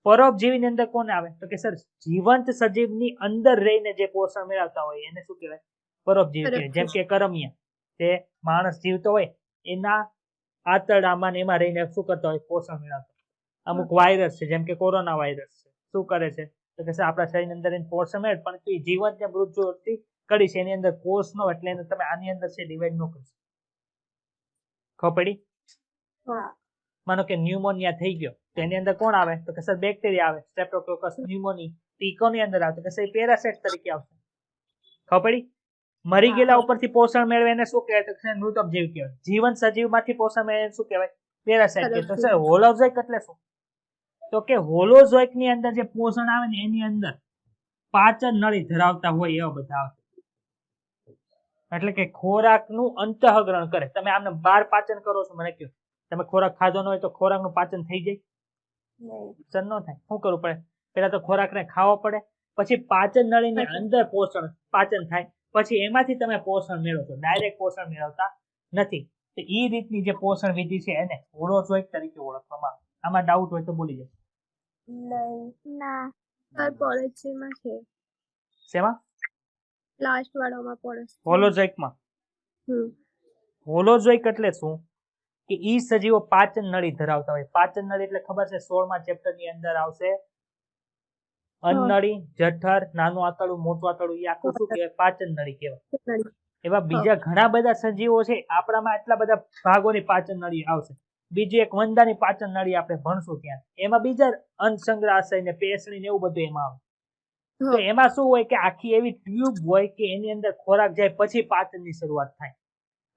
પરોપજીવીની અંદર કોને આવે? તો કે સર જીવંત સજીવની અંદર રહીને જે પોષણ મેળવતા હોય એને શું કહેવાય? પરોપજીવી કહેવાય. જેમ કે કરમિયા, તે માણસ જીવતો હોય એના આંતરડામાં એમાં રહીને શું કરતા હોય? પોષણ મેળવતા. અમુક વાયરસ છે જેમ કે કોરોના વાયરસ છે, શું કરે છે? તો કે આપણા શરીરની અંદર પોષણ મેળવે, પણ જીવંત ને મૃત જોડતી કડી છે એની અંદર કોષ નો, એટલે એને તમે આની અંદર છે ડિવાઈડ ન કરશો. ખબર પડી? માનો કે ન્યુમોનિયા થઈ ગયો તો એની અંદર કોણ આવે? તો કે સર બેક્ટેરિયા આવે, સ્ટ્રેપ્ટોકોકસ ન્યુમોની. ટીકોની અંદર આવે તો કે સર પેરાસાઇટ તરીકે આવશે. ખબર પડી? મરી ગયેલા ઉપરથી પોષણ મેળવે એને શું કહેવાય? તો કે મૃતોપજીવી કહેવાય. જીવંત સજીવમાંથી પોષણ મેળવે શું કહેવાય? પેરાસાઇટ કહેવાય. તો સર હોલોઝોઇક એટલે શું? તો કે હોલોઝોઇક ની અંદર જે પોષણ આવે ને એની અંદર પાચન નળી ધરાવતા હોય એવા બધા આવે. એટલે કે ખોરાકનું અંતઃગ્રહણ કરે. તમે આમને બહાર પાચન કરો છો, મને કહો તમે ખોરાક ખાધો ન હોય તો ખોરાકનું પાચન થઈ જાય? પાચન ન થાય. શું કરવું પડે? પેલા તો ખોરાકને ખાવો પડે, પછી પાચન નળીની અંદર પોષણ પાચન થાય, પછી એમાંથી તમે પોષણ મેળવો છો. ડાયરેક્ટ પોષણ મેળવતા નથી. તો એ રીતની જે પોષણ વિધિ છે એને હોલોઝોઇક તરીકે ઓળખવામાં આવે. આમાં ડાઉટ હોય તો બોલી જાઓ. શેમાં? લાસ્ટ વાળામાં પડે. હોલોઝોઇકમાં. હોલોઝોઇક એટલે શું? કે ઈ સજીવો પાચન નળી ધરાવતા હોય. પાચન નળી એટલે ખબર છે 16મા ચેપ્ટર ની અંદર આવશે અન્નનળી, જઠર, નાનું આંતરડું, મોટું આંતરડું, એ આખું શું કહેવાય? પાચન નળી કહેવાય. એવા બીજા ઘણા બધા સજીવો છે, આપણામાં આટલા બધા ભાગોની પાચન નળી આવશે. બીજી એક વંદાની પાચન નળી આપણે ભણશું ત્યાં, એમાં બીજા અંતસંગ્રહાશય ને પેશણી ને એવું બધું એમાં આવે. તો એમાં શું હોય કે આખી એવી ટ્યુબ હોય કે એની અંદર ખોરાક જાય પછી પાચનની શરૂઆત થાય.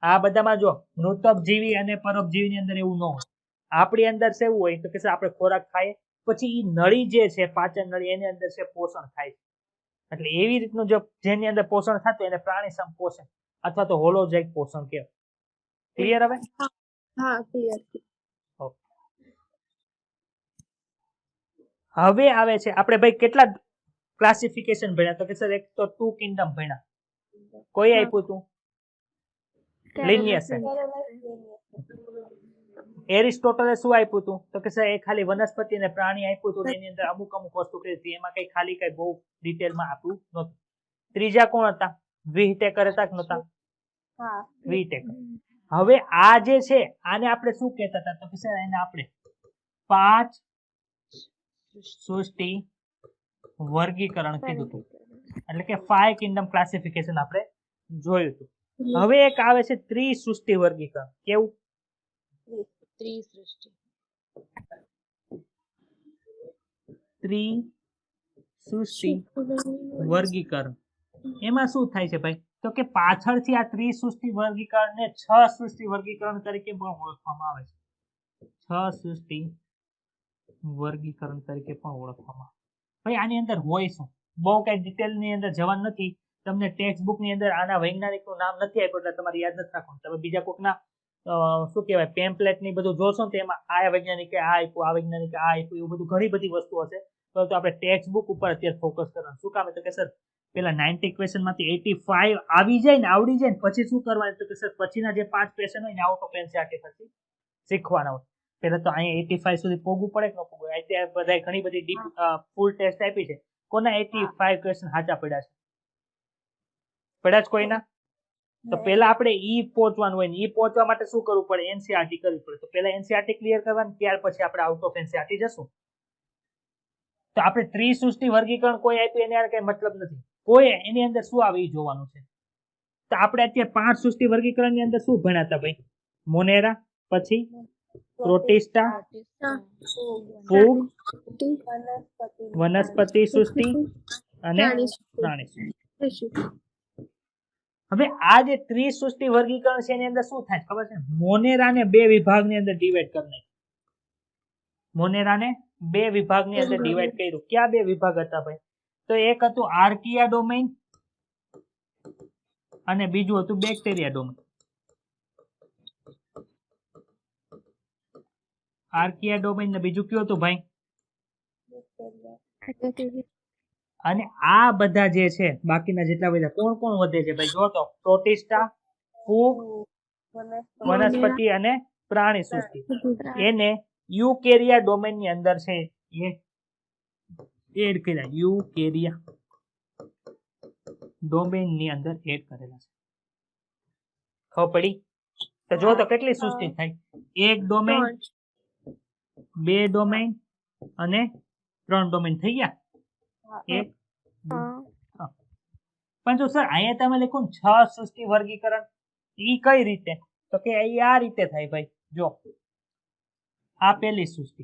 આ બધામાં જો મૃતકજીવી અને પરોપજીવીની અંદર એવું ન હોય. આપણી અંદર શું હોય તો કે આપણે ખોરાક ખાઈએ પછી ઈ નળી જે છે પાચન નળી એની અંદર છે પોષણ થાય છે. એટલે એવી રીતનું જો જેની અંદર પોષણ થતું એને પ્રાણી સંપોષણ અથવા તો હોલોજાઇક પોષણ કહેવાય. ક્લિયર હવે? હા ક્લિયર. હવે આવે છે આપણે ભાઈ કેટલા ક્લાસિફિકેશન ભણ્યા? તો કે સર એક તો 2 કિંગડમ ભણ્યા. કોઈ આપ્યું તું? લિનિયસ. એરિસ્ટોટલે શું આપ્યું હતું? તો કે સર એ ખાલી વનસ્પતિ અને પ્રાણી આપ્યું હતું, એની અંદર અમુક વસ્તુ કરી હતી, એમાં કઈ ખાલી કઈ બહુ ડિટેલમાં આપ્યું નહોતું. ત્રીજા કોણ હતા? વ્હીટેકર હતા કે નહોતા? વ્હીટેકર. હવે આ જે છે આને આપણે શું કહેતા હતા? તો કે સર એને આપણે 5 સૃષ્ટિ વર્ગીકરણ કીધું હતું. એટલે કે 5 કિંગડમ ક્લાસિફિકેશન આપણે જોયું હતું. હવે એક આવે છે ત્રિસૃષ્ટિ વર્ગીકરણ. કેવું? ત્રિસૃષ્ટિ વર્ગીકરણ. એમાં શું થાય છે ભાઈ? તો કે પાછળથી આ ત્રિસૃષ્ટિ વર્ગીકરણ ને 6 સૃષ્ટિ વર્ગીકરણ તરીકે પણ ઓળખવામાં આવે છે. 6 સૃષ્ટિ વર્ગીકરણ તરીકે પણ ઓળખવામાં આવે. ભાઈ આની અંદર હોય શું? બહુ કઈ ડિટેલ ની અંદર જવાનું નથી. તમને ટેક્સ્ટ બુક ની અંદર આના વૈજ્ઞાનિકનું નામ નથી આપ્યું એટલે તમારે યાદ નથી રાખવાનું. તમે બીજા કોકના શું કહેવાય પેમ્પલેટ ની બધું જોશો ને એમાં આ વૈજ્ઞાનિકે આ આપ્યું, આ વૈજ્ઞાનિકે આ આપ્યું, એવું બધું ઘણી બધી વસ્તુઓ છે. તો આપણે ટેક્સ્ટ બુક ઉપર અત્યારે ફોકસ કરવાનું. શું કામ? તો કે સર પેલા 90 ક્વેશ્ચન માંથી 85 આવી જાય ને આવડી જાય ને પછી શું કરવાનું? તો કે સર પછીના જે 5 ક્વેશ્ચન હોય ને આઉટ ઓફ એનસીઈઆરટી પછી શીખવાના હોય. પેલા તો અહીંયા 85 સુધી પોગવું પડે કે ન પોગવું? અત્યારે બધા ઘણી બધી ફૂલ ટેસ્ટ આપી છે. કોના 85 ક્વેશ્ચન સાચા પડ્યા છે? પડ્યા જ કોઈના? તો પેલા આપણે ઈ પહોંચવાનું હોય ને ઈ પહોંચવા માટે શું કરવું પડે? એનસીઈઆરટી કરવી પડે. તો પેલા એનસીઈઆરટી ક્લિયર કરવાની, ત્યાર પછી આપણે આઉટ ઓફ એનસીઈઆરટી જશું. તો આપણે ત્રિસૃષ્ટિ વર્ગીકરણ કોઈ આપ્યું એને કઈ મતલબ નથી. કોઈ એની અંદર શું આવે એ જોવાનું છે. તો આપણે અત્યારે 5 સૃષ્ટિ વર્ગીકરણની અંદર શું ભણ્યા હતા ભાઈ? મોનેરા, પછી પ્રોટિસ્ટા, ફૂગ, વનસ્પતિ સૃષ્ટિ અને પ્રાણી સૃષ્ટિ. હવે આ જે ત્રિસૃષ્ટિ વર્ગીકરણ છે એની અંદર શું થાય ખબર છે? મોનેરાને 2 વિભાગની અંદર ડિવાઈડ કરી નાખ્યું. મોનેરાને 2 વિભાગની અંદર ડિવાઈડ કર્યું. ક્યાં 2 વિભાગ હતા ભાઈ? તો એક હતું આર્કિયા ડોમેઇન અને બીજું હતું બેક્ટેરિયા ડોમેઇન. આર્કિયા ડોમેઇન ને બીજું કયું હતું ભાઈ? અને આ બધા જે છે બાકીના જેટલા બધા કોણ કોણ વધે છે ભાઈ? જો તો પ્રોટિસ્ટા, ફૂગ, વનસ્પતિ અને પ્રાણી સૃષ્ટિ એને યુકેરિયા ડોમેઇન ની અંદર છે એ એડ કર્યા. યુકેરિયા ડોમેઇન ની અંદર એડ કરેલા છે. ખબર પડી? તો જો તો કેટલી સૃષ્ટિ થાય? 1 ડોમેઇન, 2 ડોમેઇન અને 3 ડોમેઇન થઈ ગયા. પણ જો સર અહીંયા તમે લખ્યું 6 સૃષ્ટિ વર્ગીકરણ, ઈ કઈ રીતે? તો કે આ રીતે થાય ભાઈ. જો આ પહેલી સૃષ્ટિ,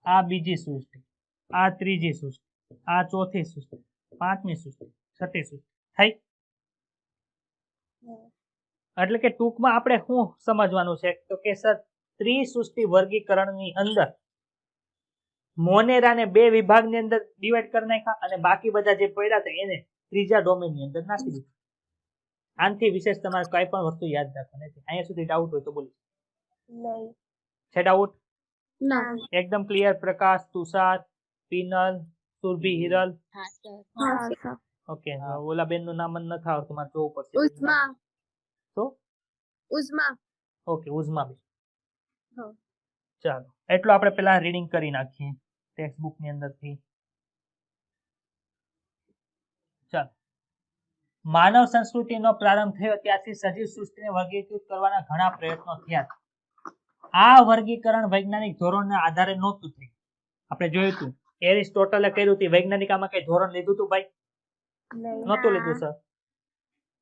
આ બીજી સૃષ્ટિ, આ ત્રીજી સૃષ્ટિ, આ ચોથી સૃષ્ટિ, પાંચમી સૃષ્ટિ, છઠ્ઠી સૃષ્ટિ થઈ. એટલે કે ટૂંકમાં આપણે શું સમજવાનું છે? તો કે સર ત્રિસૃષ્ટિ વર્ગીકરણની અંદર મોનેરાને 2 વિભાગની અંદર ડિવાઈડ કરી નાખ્યા અને બાકી બધા જે પડ્યા હતા એને ત્રીજા ડોમેઇનની અંદર નાખી દીધું. આનાથી વિશેષ તમારે કઈ પણ વસ્તુ યાદ રાખવાની નથી. અહીંયા સુધી ડાઉટ હોય તો બોલો. નહીં. છે ડાઉટ? ના. એકદમ ક્લિયર? પ્રકાશ, તુષાર, પિનલ, સુરભી, હિરલ? ઓકે. ઓલા બેન નું નામ ન થાવ તમારે જોવું પડશે. ઉઝમા. તો ઉઝમા. ઓકે, ઉઝમા બેન. હા. ચાલો એટલું આપણે પેલા રીડિંગ કરી નાખીએ ટેક્સ્ટ બુક ની અંદરથી. ચાલો. માનવ સંસ્કૃતિનો પ્રારંભ થયો ત્યારથી સજીવ સૃષ્ટિને વર્ગીકૃત કરવાના ઘણા પ્રયત્નો થયા. આ વર્ગીકરણ વૈજ્ઞાનિક ધોરણના આધારે નહોતું થયું. આપણે જોયું હતું એરિસ્ટોટલે કર્યું હતું. વૈજ્ઞાનિક આમાં કઈ ધોરણ લીધું હતું ભાઈ? નહોતું લીધું સર.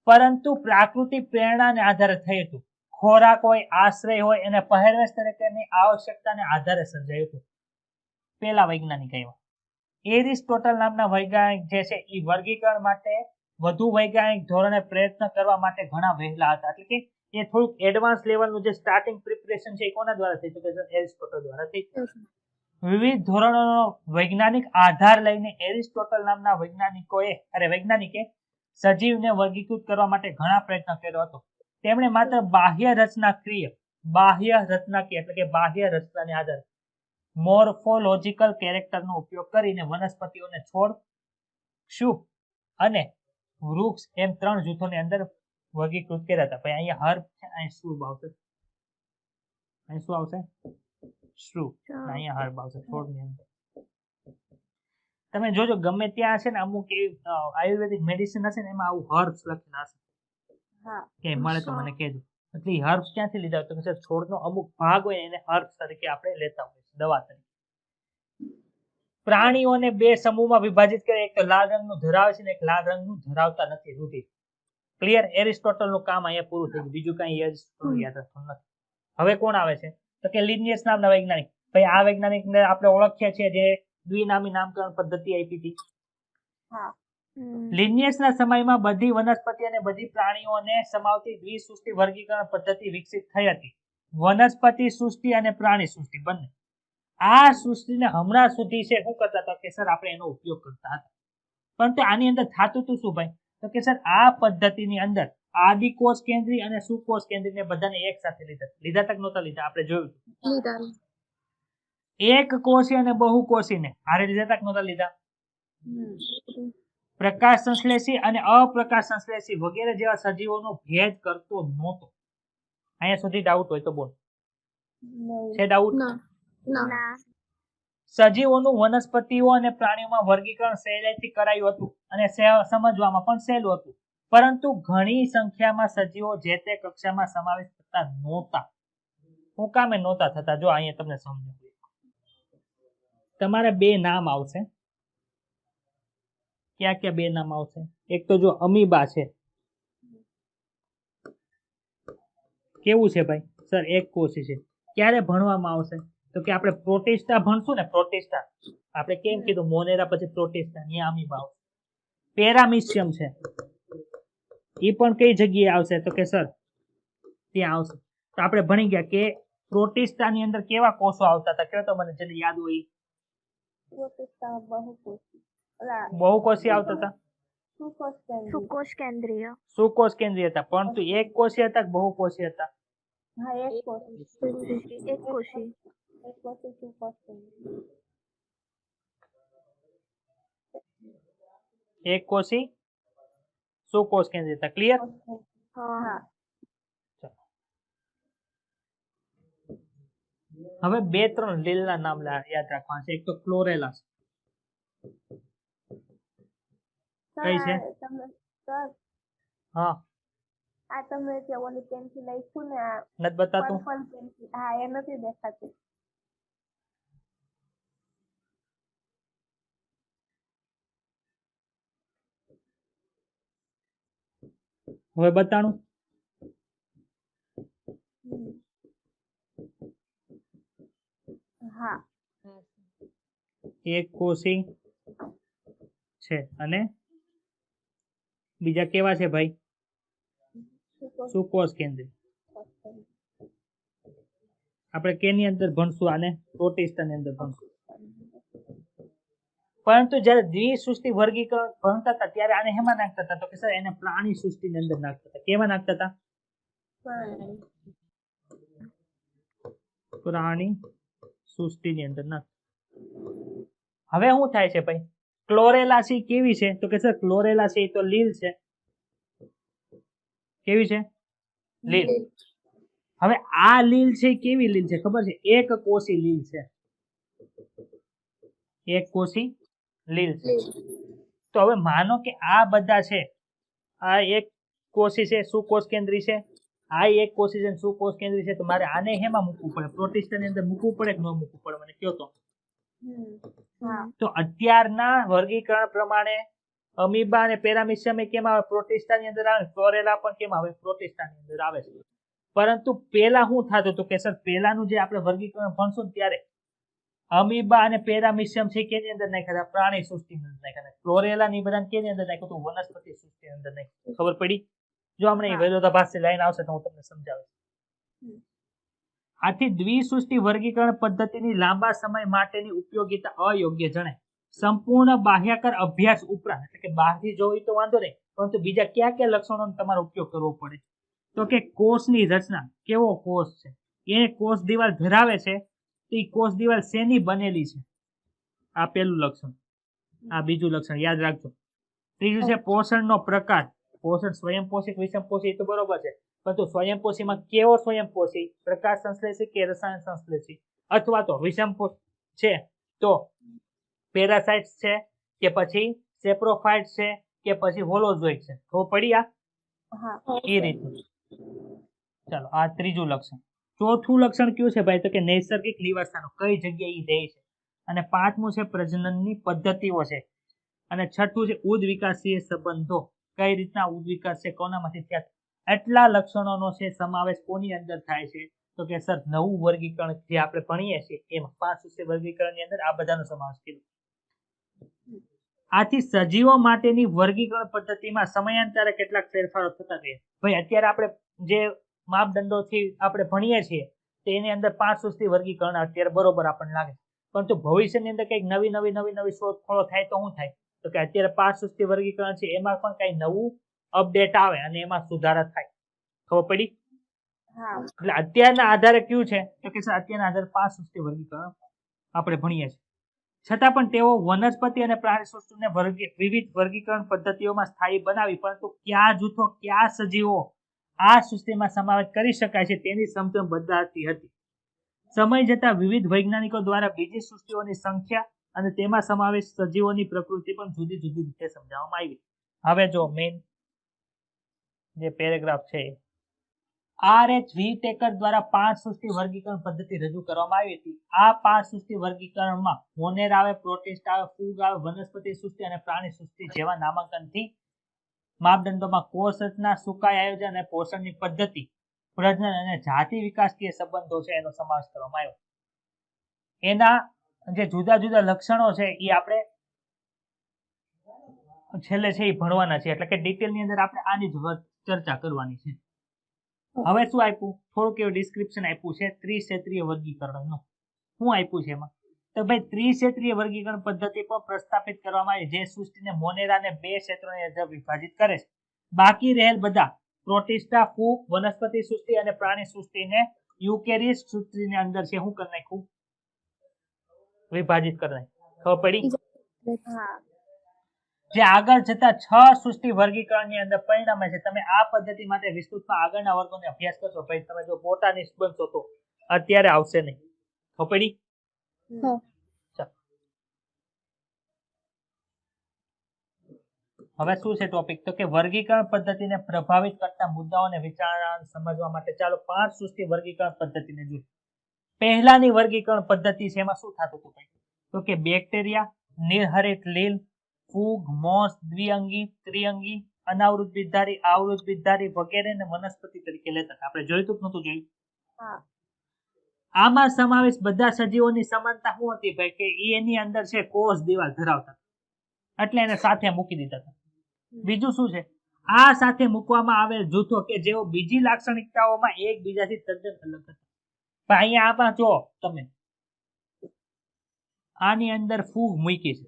પરંતુ પ્રાકૃતિક પ્રેરણાને આધારે થયું હતું. ખોરાક હોય, આશ્રય હોય અને પહેરવેશ તરીકેની આવશ્યકતાને આધારે સર્જાયું હતું. પેલા વૈજ્ઞાનિક આવ્યા. એરિસ્ટોટલ નામના વૈજ્ઞાનિક જે છે એ વર્ગીકરણ માટે વધુ વૈજ્ઞાનિક ધોરણે પ્રયત્ન કરવા માટે ઘણા વહેલા હતા. એટલે કે એ થોડુંક એડવાન્સ લેવલનું જે સ્ટાર્ટિંગ પ્રિપરેશન છે એ કોના દ્વારા થઈ શકે? એરિસ્ટોટલ દ્વારા થઈ. વિવિધ ધોરણોનો વૈજ્ઞાનિક આધાર લઈને એરિસ્ટોટલ નામના વૈજ્ઞાનિકે સજીવને વર્ગીકૃત કરવા માટે ઘણા પ્રયત્ન કર્યો હતો. તેમણે માત્ર બાહ્ય રચનાકીય એટલે કે બાહ્ય રચનાને આધારે મોર્ફોલોજિકલ કેરેક્ટરનો ઉપયોગ કરીને વનસ્પતિઓને છોડ, ક્ષુપ અને વૃક્ષ એમ 3 જૂથોની અંદર વર્ગીકૃત કર્યા હતા. ભાઈ અહીંયા હર્બ છે, અહીં શ્રુબ આવશે. અહીં શું આવશે? શ્રુબ. અહીંયા હર્બ આવશે છોડની અંદર. તમે જોજો ગમે ત્યાં હશે ને અમુક આયુર્વેદિક મેડિસિન હશે ને એમાં આવું હર્બ્સ લખેલા હશે. કે મળે તો મને કહેજો. એટલે હર્બ્સ ક્યાંથી લીધા હોય તો કે છોડનો અમુક ભાગ હોય એને હર્બ્સ તરીકે આપણે લેતા હોઈએ દવા તરીકે. પ્રાણીઓને 2 સમૂહમાં વિભાજિત કરે, એક તો લાલ રંગનું ધરાવે છે ને એક લાલ રંગનું ધરાવતા નથી. રુધિર. ક્લિયર? એરિસ્ટોટલનું કામ અહીંયા પૂરું થઈ ગયું. બીજું કઈ એરિસ્ટોટલ યાદ રાખતું નથી. હવે કોણ આવે છે તો કે લિનિયસ નામના વૈજ્ઞાનિક. ભાઈ આ વૈજ્ઞાનિકને આપણે ઓળખીએ છીએ જે દ્વિનામી નામકરણ પદ્ધતિ આપી હતી. લિનિયસના સમયમાં બધી વનસ્પતિ અને બધી પ્રાણીઓને સમાવતી દ્વિસૃષ્ટિ વર્ગીકરણ પદ્ધતિ વિકસિત થઈ હતી. વનસ્પતિ સૃષ્ટિ અને પ્રાણી સૃષ્ટિ બંને. આ સૃષ્ટિને હમણાં સુધી છે શું કરતા હતા કે સર આપણે એનો ઉપયોગ કરતા હતા. પરંતુ આની અંદર થતું હતું શું ભાઈ તો કે સર આ પદ્ધતિની અંદર આદિકોષ કેન્દ્રી અને સુકોષ કેન્દ્રીને બધાને એક સાથે લીધા તક નહોતા લીધા. આપણે જોયું એક કોષી અને બહુકોષીને હારે લીધા તક નહોતા લીધા. પ્રકાશ સંશ્લેષી અને અપ્રકાશ સંશ્લેષી વગેરે જેવા સજીવોનો ભેદ કરતો નહોતો. અહીંયા સુધી ડાઉટ હોય તો બોલ. છે ડાઉટ? સજીવોનું વનસ્પતિઓ અને પ્રાણીઓમાં વર્ગીકરણ સહેલાઈથી કરાયું હતું અને સમજવામાં પણ સહેલું હતું. પરંતુ ઘણી સંખ્યામાં સજીવો જે તે કક્ષામાં સમાવેશ થતા નહોતા. શું કામે નહોતા થતા? જો અહીંયા તમને સમજાવું. તમારે 2 નામ આવશે. ક્યાં 2 નામ આવશે? એક તો જો અમીબા છે. કેવું છે ભાઈ? સર એક કોષી છે. ક્યારે ભણવામાં આવશે તો કે આપણે પ્રોટિસ્ટા ભણશું ને. પ્રોટિસ્ટા આપણે કેમ કીધું મોનેરા પછી પ્રોટિસ્ટા, અહીંયા અમીબા આવશે. પેરામિશિયમ છે એ પણ કઈ જગ્યાએ આવશે તો કે સર ત્યાં આવશે. તો આપણે ભણી ગયા કે પ્રોટિસ્ટાની અંદર કેવા કોષો આવતા હતા? કયો તો મને જેને યાદ હોય. બહુકોષી આવતા હતા. સુકોષ કેન્દ્રીય હતા. પરંતુ એક કોષી હતા કે બહુકોષી હતા? એક કોષી સુકોષ કેન્દ્રીય હતા. ક્લિયર? હવે 2-3 લીલના નામ યાદ રાખવાના છે. એક તો ક્લોરેલા કઈ છે? હા આ તમે જે ઓલી પેન્સિલ લખ્યું ને નથી બતાતું. Purple pencil. હા એ નથી દેખાતી. હવે બતાણું. હા એક કોષી છે અને બીજા કેવા છે ભાઈ? સુકોષ કેન્દ્રી. આપણે કેની અંદર ભણશું આને? પ્રોટિસ્ટાની અંદર ભણશું. પરંતુ જ્યારે દ્વિસૃષ્ટિ વર્ગીકરણ ભણતા હતા ત્યારે આને હેમાં નાખતા હતા તો કે સર એને પ્રાણી સૃષ્ટિની અંદર નાખતા હતા. કેમાં નાખતા હતા? પ્રાણી સૃષ્ટિની અંદર નાખતા. હવે શું થાય છે ભાઈ? ક્લોરેલાસી કેવી છે તો કે સર ક્લોરેલાસી તો લીલ છે. કેવી છે? લીલ. હવે આ લીલ છે કેવી લીલ છે ખબર છે? એક કોષી લીલ છે. એક કોષી લીલ છે. તો હવે માનો કે આ બધા છે, આ એક કોષી છે, સુકોષ કેન્દ્રી છે આ એક કોષી છે શું કોષ કેન્દ્રી છે તો મારે આને હેમાં મૂકવું પડે પ્રોટિસ્ટાની અંદર મૂકવું પડે કે ન મૂકવું પડે મને કયો તો હા તો અત્યારના વર્ગીકરણ પ્રમાણે અમીબા અને પેરામિશિયમ એ કેમ આવે પ્રોટિસ્ટાની અંદર આવે ફ્લોરેલા પણ કેમ આવે પ્રોટિસ્ટાની અંદર આવે છે પરંતુ પેલા શું થતું હતું કે સર પેલાનું જે આપણે વર્ગીકરણ ભણશું ને ત્યારે અમીબા અને પેરામિશિયમ છે કેની અંદર નાખ્યા હતા પ્રાણી સૃષ્ટિની અંદર નાખ્યા હતા ફ્લોરેલા ની બધા કેની અંદર નાખ્યું હતું વનસ્પતિ સૃષ્ટિની અંદર નાખ્યું ખબર પડી જો હમણાં વિરોધાભાસી લાઈન આવશે તો હું તમને સમજાવીશ આથી દ્વિસૃષ્ટિ વર્ગીકરણ પદ્ધતિની લાંબા સમય માટેની ઉપયોગિતા અયોગ્ય જણાય સંપૂર્ણ બાહ્યાકાર અભ્યાસ ઉપરાંત એટલે કે બહારથી જોઈ તો વાંધો નહીં પરંતુ બીજા કયા કયા લક્ષણોનો તમારો ઉપયોગ કરવો પડે તો કે કોષની રચના કેવો કોષ છે એ કોષ દિવાલ ધરાવે છે તો એ કોષ દિવાલ શેની બનેલી છે આ પહેલું લક્ષણ આ બીજું લક્ષણ યાદ રાખજો ત્રીજું છે પોષણનો પ્રકાર પોષણ સ્વયંપોષી વિષમપોષી એ તો બરોબર છે પરંતુ સ્વયંપોષીમાં કેવો સ્વયંપોષી પ્રકાશ સંશ્લેષી કે રસાયણ સંશ્લેષી અથવા તો વિષમપોષી છે તો પેરાસાઇટ્સ છે કે પછી સેપ્રોફાઇટ્સ છે કે પછી હોલોઝોઇટ છે ખબર પડી આ એ રીતનું ચાલો આ ત્રીજું લક્ષણ ચોથું લક્ષણ કયું છે ભાઈ તો કે નૈસર્ગિક નિવાસસ્થાનો કઈ જગ્યાએ રહે છે અને પાંચમું છે પ્રજનનની પદ્ધતિઓ છે અને છઠ્ઠું છે ઉદ વિકાસીય સંબંધો કઈ રીતના ઉદ વિકાસ છે કોનામાંથી થયા એટલા લક્ષણોનો છે સમાવેશ કોની અંદર થાય છે તો કે સર નવું વર્ગીકરણ જે આપણે ભણીએ છીએ એમાં 5 સૂત્રીય વર્ગીકરણની અંદર આ બધાનો સમાવેશ કર્યો આથી સજીવો માટેની વર્ગીકરણ પદ્ધતિમાં સમયાંતરે કેટલાક ફેરફારો થતા ગયા ભાઈ અત્યારે આપણે જે માપદંડોથી આપણે ભણીએ છીએ તેની અંદર 5 સૂત્રીય વર્ગીકરણ અત્યારે બરોબર આપણને લાગે પરંતુ ભવિષ્યની અંદર કંઈક નવી શોધખોળો થાય તો શું થાય તો કે અત્યારે 5 સૂત્રીય વર્ગીકરણ છે એમાં પણ કંઈ નવું અપડેટ આવે અને એમાં સુધારા થાય ખબર પડી એટલે અત્યારના આધારે કયું છે તો કે અત્યારના આધારે 5 સૃષ્ટિ વર્ગીકરણ આપણે ભણીએ છીએ છતાં પણ તેઓ વનસ્પતિ અને પ્રાણી સૃષ્ટિને વિવિધ વર્ગીકરણ પદ્ધતિઓમાં સ્થાયી બનાવી પરંતુ કયા જૂથો કયા સજીવો આ સૃષ્ટિમાં સમાવેશ કરી શકાય છે તેની સમજણ બદલાતી હતી સમય જતા વિવિધ વૈજ્ઞાનિકો દ્વારા બીજી સૃષ્ટિઓની સંખ્યા અને તેમાં સમાવેશ સજીવોની પ્રકૃતિ પણ જુદી જુદી રીતે સમજાવવામાં આવી હવે જો મેઇન જે પેરેગ્રાફ છે R.H. વ્હીટેકર દ્વારા 5 સૃષ્ટિ વર્ગીકરણ પદ્ધતિ રજૂ કરવામાં આવી હતી આ 5 સૃષ્ટિ વર્ગીકરણમાં મોનેર આવે પ્રોટિસ્ટ આવે ફૂગ આવે વનસ્પતિ સૃષ્ટિ અને પ્રાણી સૃષ્ટિ જેવા નામાંકનથી માપદંડોમાં કોષ રચના સુકાઈ આયોજન અને પોષણની પદ્ધતિ પ્રજનન અને જાતિ વિકાસકીય સંબંધો છે એનો સમાવેશ કરવામાં આવ્યો એના જે જુદા જુદા લક્ષણો છે એ આપણે છેલ્લે છે એ ભણવાના છે એટલે કે ડિટેલની અંદર આપણે આની જ ચર્ચા કરવાની છે હવે શું આપ્યું થોડુંક એવું ડિસ્ક્રિપ્શન આપ્યું છે ત્રિક્ષેત્રીય વર્ગીકરણનું શું આપ્યું છે એમાં તો ભાઈ ત્રિક્ષેત્રીય વર્ગીકરણ પદ્ધતિ પર પ્રસ્થાપિત કરવામાં આવી જે સૃષ્ટિને મોનેરાને 2 ક્ષેત્રોની અંદર વિભાજિત કરે છે બાકી રહેલ બધા પ્રોટિસ્ટા ફૂગ વનસ્પતિ સૃષ્ટિ અને પ્રાણી સૃષ્ટિને યુકેરિયસ સૃષ્ટિની અંદર છે શું કરી નાખ્યું વિભાજિત કરી નાખ્યું ખબર પડી જે આગળ જતા 6 સૃષ્ટિ વર્ગીકરણની અંદર પરિણામે છે તમે આ પદ્ધતિ માટે વિસ્તૃતમાં આગળના વર્ગોનો અભ્યાસ કરશો ભાઈ તમે જો બોટાનિસ્ટ બનશો તો અત્યારે આવશે નહીં ખબર પડી હવે શું છે ટોપિક તો કે વર્ગીકરણ પદ્ધતિને પ્રભાવિત કરતા મુદ્દાઓને વિચારણા સમજવા માટે ચાલો 5 સૃષ્ટિ વર્ગીકરણ પદ્ધતિને જોઈએ પહેલાની વર્ગીકરણ પદ્ધતિ છે એમાં શું થતું હતું તો કે બેક્ટેરિયા નિર્હરિત લીલ ફૂગ મોસ દ્વિઅંગી ત્રિઅંગી અનાવૃત બીજધારી આવૃત બીજધારી વગેરેને વનસ્પતિ તરીકે લેતા આપણે જોયું તો નહોતું જોયું આમાં સમાવેશ બધા સજીવોની સમાનતા શું હતી ભાઈ કે એની અંદર છે કોષ દિવાલ ધરાવતા એટલે એને સાથે મૂકી દીધા હતા બીજું શું છે આ સાથે મૂકવામાં આવેલ જૂથો કે જેઓ બીજી લાક્ષણિકતાઓમાં એકબીજાથી તદ્દન અલગ હતા પણ અહીંયા આમાં જો તમે આની અંદર ફૂગ મૂકી છે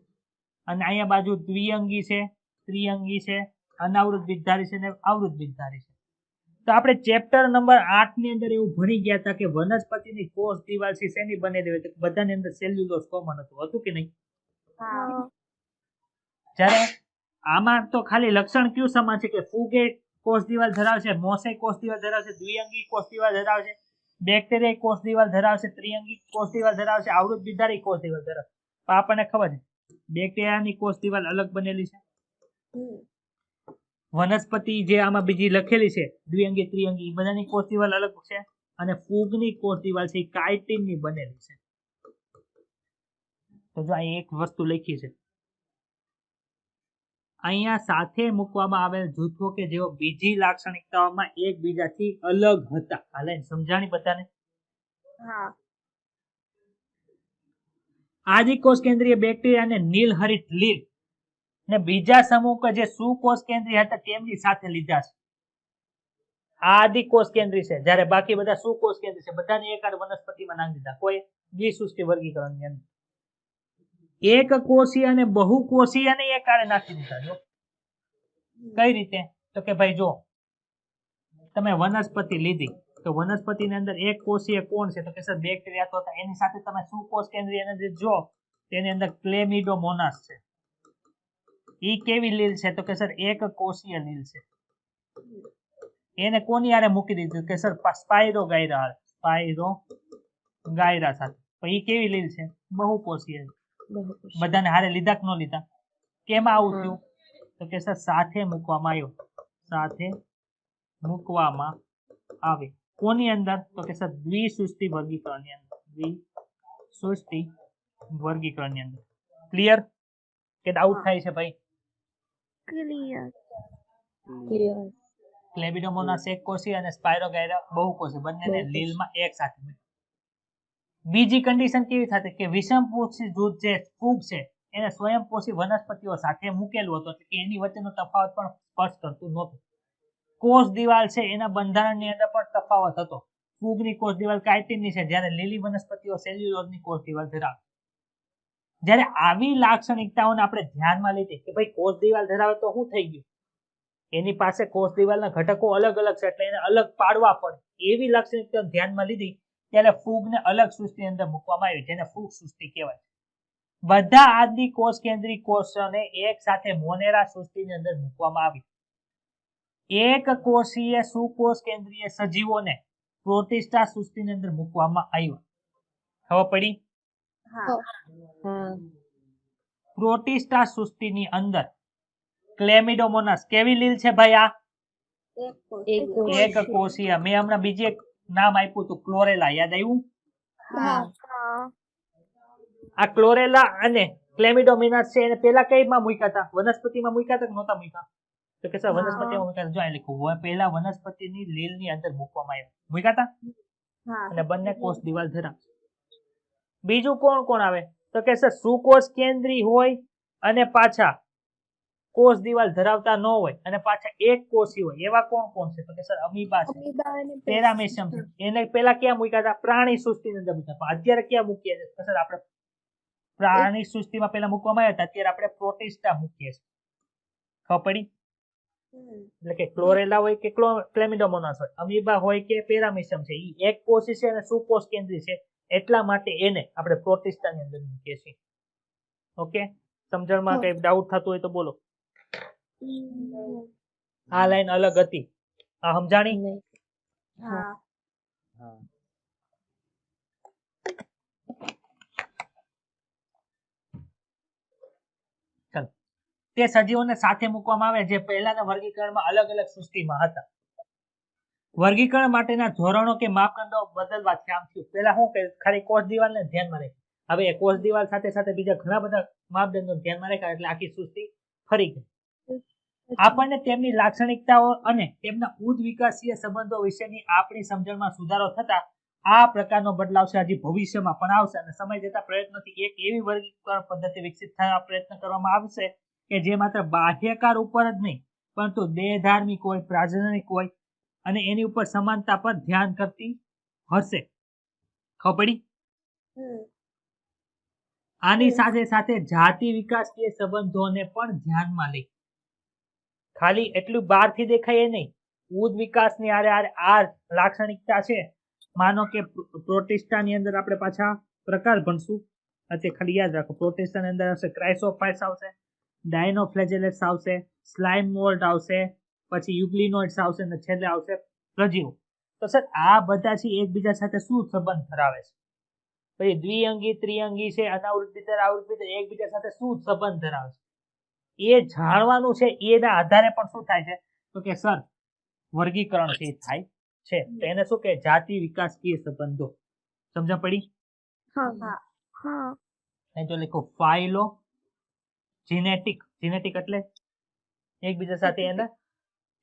અને અહીંયા બાજુ દ્વિઅંગી છે ત્રિઅંગી છે અનાવૃત બીજધારી છે અને આવૃત બીજધારી છે તો આપણે ચેપ્ટર નંબર 8 ની અંદર એવું ભણી ગયા હતા કે વનસ્પતિની કોષ દિવાલ છે શેની બનેલી હોય તો બધાની અંદર સેલ્યુલોઝ કોમન હતું કે નહીં જ્યારે આમાં તો ખાલી લક્ષણ કયું સમાન છે કે ફૂગે કોષ દિવાલ ધરાવશે મોસે કોષ દિવાલ ધરાવશે દ્વિઅંગી કોષ દિવાલ ધરાવશે બેક્ટેરિયા કોષ દિવાલ ધરાવશે ત્રિઅંગી કોષ દિવાલ ધરાવશે આવૃત બીજધારી કોષ દિવાલ ધરાવશે આપણને ખબર છે બેક્ટેરિયાની કોષ દિવાલ અલગ બનેલી છે વનસ્પતિ જે આમાં બીજી લખેલી છે દ્વિઅંગી ત્રિઅંગી, એ બધાની કોષ દિવાલ અલગ છે અને ફૂગની કોષ દિવાલ છે એ કાઇટિનની બનેલી છે. તો જો અહીં એક વસ્તુ લખી છે, અહીંયા સાથે મૂકવામાં આવેલ જૂથો કે જેઓ બીજી લાક્ષણિકતાઓમાં એકબીજાથી અલગ હતા. આ લાઈન સમજાણી બધાને? હા. આદિકોષ કેન્દ્રીય બેક્ટેરિયા અને નીલહરિત લીલ ને બીજા સમૂહ કે જે સુકોષ કેન્દ્રીય હતા તેમની સાથે લીધા છે. આ આદિકોષ કેન્દ્રી છે, જ્યારે બાકી બધા સુકોષ કેન્દ્રી છે. બધાને એક વનસ્પતિમાં નાખી દીધા, કોઈ દ્વિસૃષ્ટિ વર્ગીકરણની અંદર. એક કોષીય અને બહુકોષીય ને એક આરે નાખી દીધા. જો કઈ રીતે? તો કે ભાઈ જો તમે વનસ્પતિ લીધી તો વનસ્પતિની અંદર એક કોષીય કોણ છે? તો કે સર બેક્ટેરિયા તો હતા. એની સાથે તમે સુકોષ કેન્દ્રીય અંદર જો તેની અંદર ક્લેમિડોમોનાસ છે. ઈ કેવી લીલ છે? તો કે સર એક કોષીય લીલ છે. એને કોની આરે મૂકી દીધું? કે સર સ્પાઇરોગાયરા, સ્પાઇરોગાયરા સાથે. તો ઈ કેવી લીલ છે? બહુકોષીય. બધાને હારે લીધા કે ન લીધા? કેમાં આવું થયું? તો કે સર સાથે મૂકવામાં આવ્યો, સાથે મૂકવામાં આવે. કોની અંદર? તો કે સર દ્વિસૃષ્ટિ વર્ગીકરણની અંદર, દ્વિસૃષ્ટિ વર્ગીકરણની અંદર. ક્લિયર કે ડાઉટ થાય છે ભાઈ? ક્લિયર. ક્લેમિડોમોનાસ એક કોષીય અને સ્પાઇરોગાયરા બહુકોષીય, બંનેને લીલમાં એક સાથે મૂક્યું. બીજી કન્ડિશન કેવી થતી? કે વિષમપોષી જૂથ જે ફૂગ છે એને સ્વયંપોષી વનસ્પતિઓ સાથે મૂકેલું હતું, એટલે કે એની વચ્ચેનો તફાવત પણ સ્પષ્ટ કરતું નહોતું. કોષ દિવાલ છે એના બંધારણની અંદર પણ તફાવત હતો. ફૂગની કોષ દિવાલ કાઇટિનની છે, જ્યારે લીલી વનસ્પતિઓ સેલ્યુલોઝની કોષ દિવાલ ધરાવે. જ્યારે આવી લાક્ષણિકતાઓને આપણે ધ્યાનમાં લીધી કે ભાઈ કોષ દિવાલ ધરાવે તો શું થઈ ગયું? એની પાસે કોષ દિવાલના ઘટકો અલગ અલગ છે, એટલે એને અલગ પાડવા પડે. એવી લાક્ષણિકતાઓ ધ્યાનમાં લીધી ત્યારે ફૂગને અલગ સૃષ્ટિની અંદર મૂકવામાં આવી, જેને ફૂગ સૃષ્ટિ કહેવાય. બધા આદિ કોષ કેન્દ્રી કોષોને એક સાથે મોનેરા સૃષ્ટિની અંદર મૂકવામાં આવી. એક કોષીય સુકોષ કેન્દ્રીય સજીવોને પ્રોટિસ્ટા સૃષ્ટિની અંદર મૂકવામાં આવ્યા. ખબર પડી? હા. પ્રોટિસ્ટા સૃષ્ટિની અંદર ક્લેમિડોમોનાસ કેવી લીલ છે ભાઈ? આ એક કોષીય. મેં હમણાં બીજી એક નામ આપ્યું હતું, ક્લોરેલા. યાદ આવ્યું? હા. આ ક્લોરેલા અને ક્લેમિડોમોનાસ છે એને પેલા કઈમાં મૂક્યા હતા? વનસ્પતિમાં મૂક્યા હતા કે નહોતા મૂક્યા? તો કે સર વનસ્પતિમાં મૂક્યા. જો આ લખ્યું, પહેલા વનસ્પતિની લીલની અંદર મૂકવામાં આવ્યા. મૂક્યા હતા? અને બંને કોષ દિવાલ ધરાવે. બીજું કોણ કોણ આવે? તો કે સર સુકોષ કેન્દ્રી હોય અને પાછા કોષ દિવાલ ધરાવતા ન હોય અને પાછા એક કોષી હોય, એવા કોણ કોણ છે? તો કે સર અમીબા છે, પેરામેશિયમ છે. એને પેલા ક્યાં મૂક્યા હતા? પ્રાણી સૃષ્ટિની અંદર મૂક્યા. પણ અત્યારે ક્યાં મૂકીએ છીએ? તો સર આપણે પ્રાણી સૃષ્ટિમાં પેલા મૂકવામાં આવ્યા હતા, અત્યારે આપણે પ્રોટિસ્ટા મૂકીએ છીએ. ખબર પડી? એટલે કે ક્લોરેલા હોય કે ક્લેમિડોમોનાસ હોય, અમીબા હોય કે પેરામેશિયમ છે, એ એક કોષી છે અને સુકોષ કેન્દ્રી છે, એટલા માટે એને આપણે પ્રોટિસ્ટાની અંદર મૂકીએ છીએ. ઓકે, સમજણમાં કઈ ડાઉટ થતું હોય તો બોલો. આ લાઈન અલગ હતી, આ સમજાણી? હા. ચાલો, તે સજીવોને સાથે મૂકવામાં આવે જે પહેલાના વર્ગીકરણમાં અલગ અલગ સૃષ્ટિમાં હતા. વર્ગીકરણ માટેના ધોરણો કે માપદંડો બદલવાથી આમ થયું. પહેલા શું કે ખાલી કોષ દિવાલને ધ્યાનમાં રાખી, હવે કોષ દિવાલ સાથે સાથે બીજા ઘણા બધા માપદંડો ધ્યાનમાં રાખ્યા, એટલે આખી સૃષ્ટિ ફરી ગઈ. આપણને તેમની લાક્ષણિકતાઓ અને તેમના ઉદ્વિકાસીય સંબંધો વિશેની આપણી સમજણમાં સુધારો થતા આ પ્રકારનો બદલાવ છે હજી ભવિષ્યમાં પણ આવશે, અને સમય જતા પ્રયત્નોથી એક એવી વર્ગીકરણ પદ્ધતિ વિકસિત થવા પ્રયત્ન કરવામાં આવશે કે જે માત્ર બાહ્યકાર ઉપર જ નહીં પરંતુ દેહધાર્મિક હોય, પ્રાજનનિક હોય અને એની ઉપર સમાનતા પર ધ્યાન કરતી હશે. ખબર પડી? આની સાથે સાથે જાતિ વિકાસીય સંબંધોને પણ ધ્યાનમાં લઈ. ખાલી એટલું બહારથી દેખાય એ નહીં, ઉદ વિકાસની આ લાક્ષણિકતા છે. માનો કે પ્રોટિસ્ટાની અંદર આપણે પાછા પ્રકાર ભણશું. અત્યારે ખાલી યાદ રાખો, પ્રોટિસ્ટાની અંદર આવશે ક્રાઇસોફાઇટ્સ આવશે, ડાયનોફ્લેજેલેટ્સ આવશે, સ્લાઇમ મોલ્ડ આવશે, પછી યુગ્લિનોઇડ્સ આવશે અને છેલ્લે આવશે પ્રજીવો. તો સર આ બધા છે એકબીજા સાથે શું સંબંધ ધરાવે છે? પછી દ્વિઅંગી ત્રિઅંગી છે, અનાવૃત્ત બિતર આવૃત્ત બિતર, એકબીજા સાથે શું સંબંધ ધરાવે છે? એ જાણવાનું છે. એના આધારે પણ શું થાય છે તો કે સર વર્ગીકરણ છે એ થાય છે. તો એને શું કે જાતિ વિકાસકીય સંબંધો. સમજણ પડી? હા હા અહીં તો લખો ફાઇલો જીનેટિક. જીનેટિક એટલે એકબીજા સાથે એના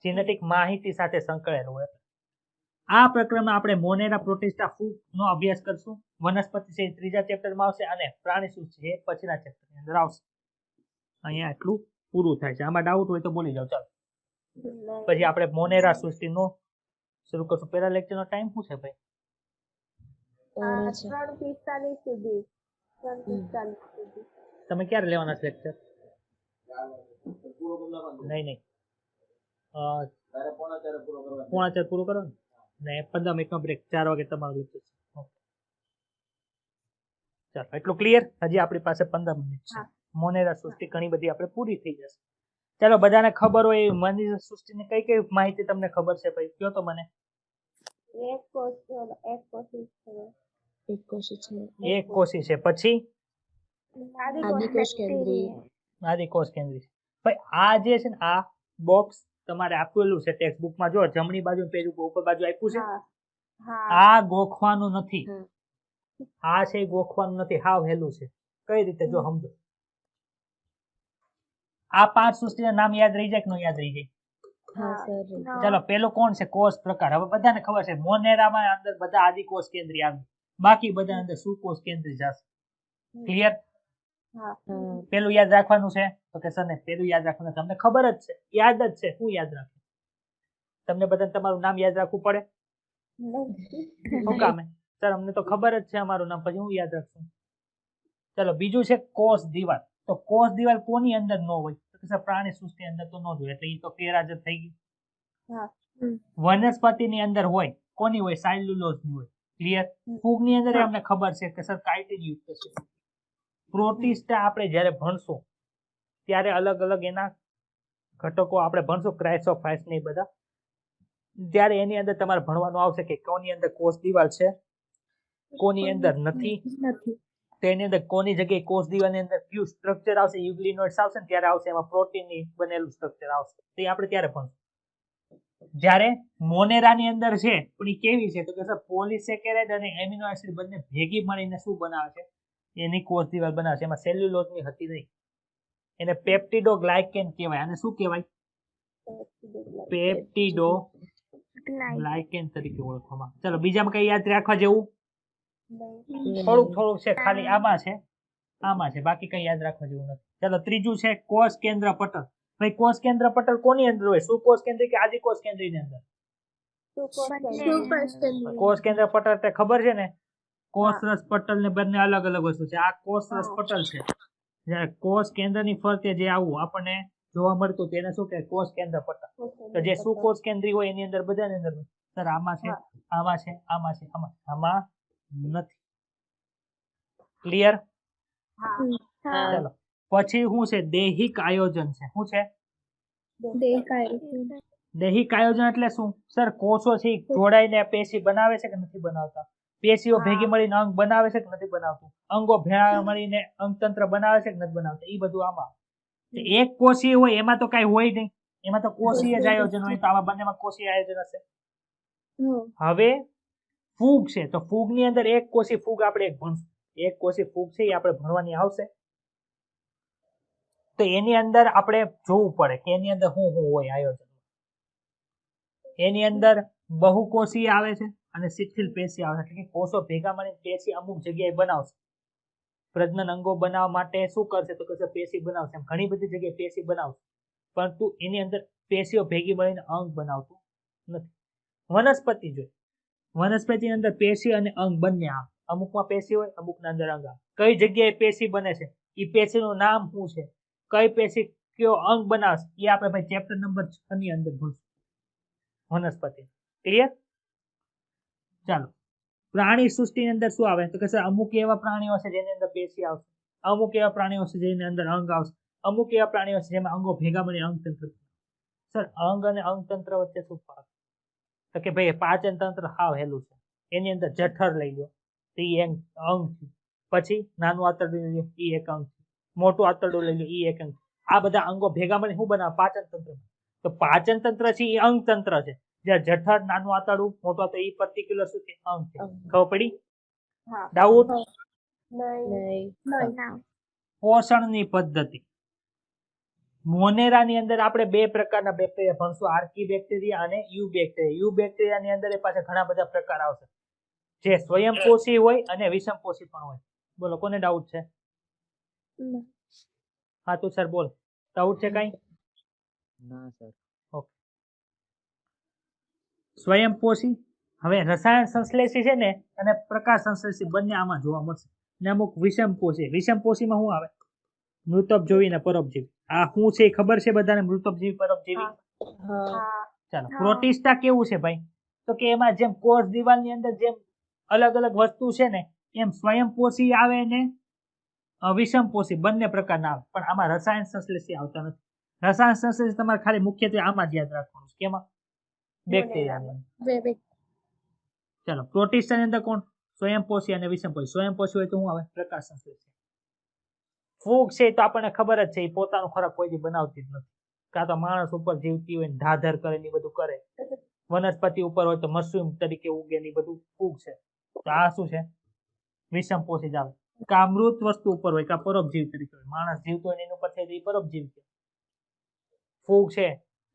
જીનેટિક માહિતી સાથે સંકળાયેલું હોય. આ પ્રકરણમાં આપણે મોનેરા પ્રોટિસ્ટા ફૂગ નો અભ્યાસ કરશું. વનસ્પતિ છે એ ત્રીજા ચેપ્ટરમાં આવશે અને પ્રાણી સૃષ્ટિ છે એ પછીના ચેપ્ટરની અંદર આવશે. અહીંયા એટલું પૂરું થાય છે. આમાં ડાઉટ હોય તો બોલી જાઓ. ચાલો પછી આપણે મોનેરા સૃષ્ટિનો શરૂ કરશું. પહેલા લેક્ચરનો ટાઈમ શું છે ભાઈ? 3:45 સુધી. 3:45 સુધી. તમે ક્યારે લેવાના છે લેક્ચર? નહીં પોણા 4 પૂરો કરો ને 15 મિનિટનો બ્રેક. 4 વાગે તમારું લેક્ચર છે. ચાલો એટલું ક્લિયર. હજી આપણી પાસે 15 મિનિટ છે. મોનેરા સૃષ્ટિ ઘણી બધી આપણે પૂરી થઈ જશે. ચાલો બધાને ખબર હોય મોનેરા સૃષ્ટિની કઈ કઈ માહિતી તમને ખબર છે ભાઈ? કયો તો મને. એક કોષી છે. પછી આદિકોષ કેન્દ્રી. ભાઈ આ જે છે ને આ બોક્સ તમારે આપેલું છે ટેક્સ્ટ બુકમાં. જો જમણી બાજુ પેજ ઉપર બાજુ આપ્યું છે. આ ગોખવાનું નથી. આ છે ગોખવાનું નથી. હાવ હેલું છે. કઈ રીતે જો સમજો. આ 5 સૃષ્ટિના નામ યાદ રહી જાય કે ન યાદ રહી જાય? ચલો પેલો કોણ છે? કોષ પ્રકાર. હવે બધાને ખબર છે મોનેરામાં અંદર બધા આદિકોષ કેન્દ્રી આવે. બાકી બધા અંદર સુકોષ કેન્દ્રી જશે. ક્લિયર? પેલું યાદ રાખવાનું છે તો કે સર ને પેલું યાદ રાખવાનું. તમને ખબર જ છે. યાદ જ છે. શું યાદ રાખવું? તમને બધાને તમારું નામ યાદ રાખવું પડે? શું કામે? સર અમને તો ખબર જ છે અમારું નામ. પછી હું યાદ રાખશું? ચલો બીજું છે કોષ દિવાલ. તો કોષ દિવાલ કોની અંદર ન હોય? તો સર પ્રાણી સૃષ્ટિ અંદર તો ન જ હોય. એટલે એ તો કેરા જ થઈ ગઈ. વનસ્પતિની અંદર હોય. કોની હોય? સાયલ્યુલોઝ ની હોય. ક્લિયર? ફૂગની અંદર અમને ખબર છે કે સર કાઇટિન યુક્ત છે. પ્રોટિસ્ટા આપણે જ્યારે ભણશું ત્યારે અલગ અલગ એના ઘટકો આપણે ભણશું. ક્રાઇસોફાઇટ્સ ને બધા. ત્યારે એની અંદર તમારે ભણવાનું આવશે કે કોની અંદર કોષ દિવાલ છે, કોની અંદર નથી. તેની અંદર કોની જગ્યાએ કોષ દિવાલની અંદર કયું સ્ટ્રક્ચર આવશે? યુગ્લિનોઇડ્સ આવશે ને ત્યારે આવશે. એમાં પ્રોટીનની બનેલું સ્ટ્રક્ચર આવશે. તે આપણે ત્યારે ભણશું. જ્યારે મોનેરાની અંદર છે પણ એ કેવી છે તો કે સર પોલિસેકેરાઇડ અને એમિનો એસિડ બંને ભેગી મળીને શું બનાવે છે? એની કોષ દિવાલ બનાવે છે. એમાં સેલ્યુલોઝની હતી નહીં. એને પેપ્ટિડોગ્લાયકેન કહેવાય. અને શું કહેવાય? પેપ્ટિડોગ્લાયકેન તરીકે ઓળખવામાં. ચલો બીજામાં કઈ યાદ રાખવા જેવું? થોડુંક છે. ખાલી આમાં છે, આમાં છે. બાકી કઈ યાદ રાખવા જેવું નથી. ચલો ત્રીજું છે કોષ કેન્દ્ર પટલ. ભાઈ કોષ કેન્દ્ર પટલ કોની અંદર હોય? સુકોષ કેન્દ્રી કે આદિકોષ કેન્દ્રીની અંદર? કોષ કેન્દ્ર પટલ એટલે ખબર છે ને? કોષરસ પટલ ને બંને અલગ અલગ વસ્તુ છે. આ કોષરસ પટલ છે. જ્યારે કોષ કેન્દ્રની ફરતે જે આવું આપણને જોવા મળતું તેને શું કહે? કોષ કેન્દ્ર પટલ. તો જે સુકોષ કેન્દ્રી હોય એની અંદર બધાની અંદર સર આમાં છે, આમાં છે, આમાં છે, આમાં નથી. ક્લિયર? ચાલો પછી શું છે? દૈહિક આયોજન છે. શું છે? દૈહિક આયોજન એટલે શું? સર કોષો છે જોડાઈને પેશી બનાવે છે કે નથી બનાવતા? પેશીઓ ભેગી મળીને અંગ બનાવે છે કે નથી બનાવતું? અંગો ભેળા મળીને અંગતંત્ર બનાવે છે કે નથી બનાવતા? એ બધું આમાં. એક કોષીય હોય એમાં તો કઈ હોય નહીં. એમાં તો કોષીય જ આયોજન હોય. તો આમાં બંનેમાં કોષીય આયોજન હશે. હવે ફૂગ છે તો ફૂગની અંદર એક કોષી ફૂગ આપણે એક ભણશું. એક કોષી ફૂગ છે એ આપણે ભણવાની આવશે. તો એની અંદર આપણે જોવું પડે કે એની અંદર શું હોય આયોજન. એની અંદર બહુકોષીય આવે છે અને શિથિલ પેશી આવે છે. એટલે કે કોષો ભેગા મળીને પેશી અમુક જગ્યાએ બનાવશે. પ્રજનન અંગો બનાવવા માટે શું કરશે તો કે પેશી બનાવશે. ઘણી બધી જગ્યાએ પેશી બનાવશે. પરંતુ એની અંદર પેશીઓ ભેગી મળીને અંગ બનાવતું નથી. વનસ્પતિ જોઈએ. વનસ્પતિની અંદર પેશી અને અંગ બંને આવે. અમુકમાં પેશી હોય, અમુકના અંદર અંગ આવે. કઈ જગ્યાએ પેશી બને છે? એ પેશીનું નામ શું છે? કઈ પેશી કયો અંગ બનાવશે? એ આપણે ભાઈ ચેપ્ટર નંબર 6 ની અંદર ભણશું. વનસ્પતિ. ક્લિયર? ચાલો પ્રાણી સૃષ્ટિની અંદર શું આવે તો કે સર અમુક એવા પ્રાણીઓ છે જેની અંદર પેશી આવશે. અમુક એવા પ્રાણીઓ છે જેની અંદર અંગ આવશે. અમુક એવા પ્રાણીઓ છે જેમાં અંગો ભેગા મળી અંગતંત્ર. સર અંગ અને અંગતંત્ર વચ્ચે શું ફરક? તો કે ભાઈ પાચન તંત્ર હાવ હેલું છે. એની અંદર જઠર લઈ લો તો એ એક અંગ છે. પછી નાનું આંતરડું લઈ લો એ એક અંગ છે. મોટું આંતરડું લઈ લો એ એક અંગ. આ બધા અંગો ભેગા મળી શું બનાવે? પાચન તંત્ર. તો પાચન તંત્ર છે એ અંગ તંત્ર છે. જ્યાં જઠર, નાનું આંતરડું, મોટું તો એ પર્ટિક્યુલર શું છે? અંગ છે. ખબર પડી? હા. ડાઉટ? નહીં. પોષણની પદ્ધતિ. મોનેરાની અંદર આપણે બે પ્રકારના બેક્ટેરિયા ભણશું, આર્કી બેક્ટેરિયા અને યુ બેક્ટેરિયા. યુ બેક્ટેરિયાની અંદર એ પાછા ઘણા બધા પ્રકાર આવશે, જે સ્વયંપોષી હોય અને વિષમપોષી પણ હોય. બોલો, કોને ડાઉટ છે? હા તો સર બોલ, ડાઉટ છે કઈ? ના સર. ઓકે. સ્વયંપોષી, હવે રસાયણ સંશ્લેષી છે ને અને પ્રકાશ સંશ્લેષી બંને આમાં જોવા મળશે. ને અમુક વિષમપોષી. વિષમપોષીમાં શું આવે? મૃતોપજીવી ને પરોપજીવી. આ શું છે એ ખબર છે બધાને? મૃતોપજીવી, પરોપજીવી. ચાલો, પ્રોટિસ્ટા કેવું છે ભાઈ? તો કે એમાં જેમ કોષ દિવાલની અંદર જેમ અલગ અલગ વસ્તુ છે ને, એમ સ્વયંપોષી આવે ને વિષમપોષી બંને પ્રકારના આવે. પણ આમાં રસાયણ સંશ્લેષી આવતા નથી. રસાયણ સંશ્લેષી તમારે ખાલી મુખ્યત્વે આમાં જ યાદ રાખવાનું છે. કેમાં? બેક્ટેરિયાની. ચાલો, પ્રોટિસ્ટાની અંદર કોણ? સ્વયંપોષી અને વિષમપોષી. સ્વયંપોષી હોય તો શું આવે? પ્રકાશ સંશ્લેષી. ફૂગ છે તો આપણને ખબર જ છે, એ પોતાનો ખોરાક કોઈ દી બનાવતી જ નથી. કાં તો માણસ ઉપર જીવતી હોય, ધાધર કરે ને બધું કરે. વનસ્પતિ ઉપર હોય તો મશરૂમ તરીકે ઉગે ને બધું ફૂગ છે. તો આ શું છે? વિષમપોષી જ આવે. કા મૃત વસ્તુ ઉપર હોય, કા પરોપજીવી તરીકે હોય. માણસ જીવતો હોય એની ઉપર થઈ પરોપજીવી છે. ફૂગ છે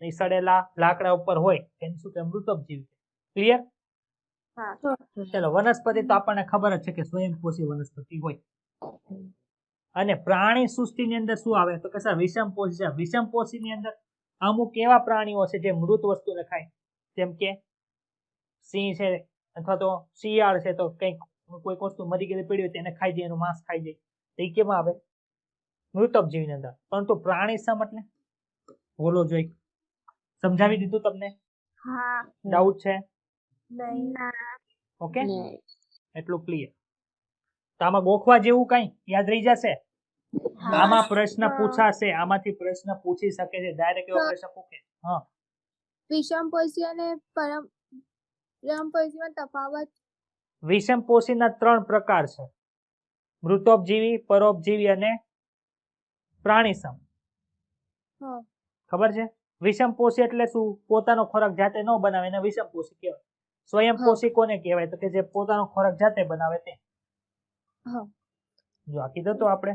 એ સડેલા લાકડા ઉપર હોય એને શું કે? મૃતોપજીવી છે. ક્લિયર? ચલો, વનસ્પતિ તો આપણને ખબર જ છે કે સ્વયંપોષી વનસ્પતિ હોય. અને પ્રાણી સૃષ્ટિની અંદર શું આવે? તો કે સર વિષમપોષી છે. વિષમપોષીની અંદર અમુક એવા પ્રાણીઓ છે જે મૃત વસ્તુને ખાય, જેમ કે સિંહ છે અથવા તો શિયાળ છે, તો કંઈક કોઈક વસ્તુ મરી ગયેલી પડી હોય તેને ખાઈ જાય, એનું માંસ ખાઈ જાય. તો એ કેમાં આવે? મૃતોપજીવીની અંદર. પરંતુ પ્રાણી સમ એટલે બોલો જોઈ. સમજાવી દીધું તમને? ડાઉટ છે? ઓકે, એટલું ક્લિયર. તો આમાં ગોખવા જેવું કઈ યાદ રહી જશે? આમાં પ્રશ્ન પૂછાશે, આમાંથી પ્રશ્ન પૂછી શકે છે. ડાયરેક્ટ એવો પ્રશ્ન પૂછે. હા, વિષમપોષી અને પરમપોષીમાં તફાવત? વિષમપોષીના 3 પ્રકાર છે: મૃતોપજીવી, પરોપજીવી અને પ્રાણીસમ. ખબર છે? વિષમપોષી એટલે શું? પોતાનો ખોરાક જાતે ન બનાવે એને વિષમપોષી કહેવાય. સ્વયંપોષી કોને કહેવાય? તો કે જે પોતાનો ખોરાક જાતે બનાવે તે. જો આ કીધું તો આપણે,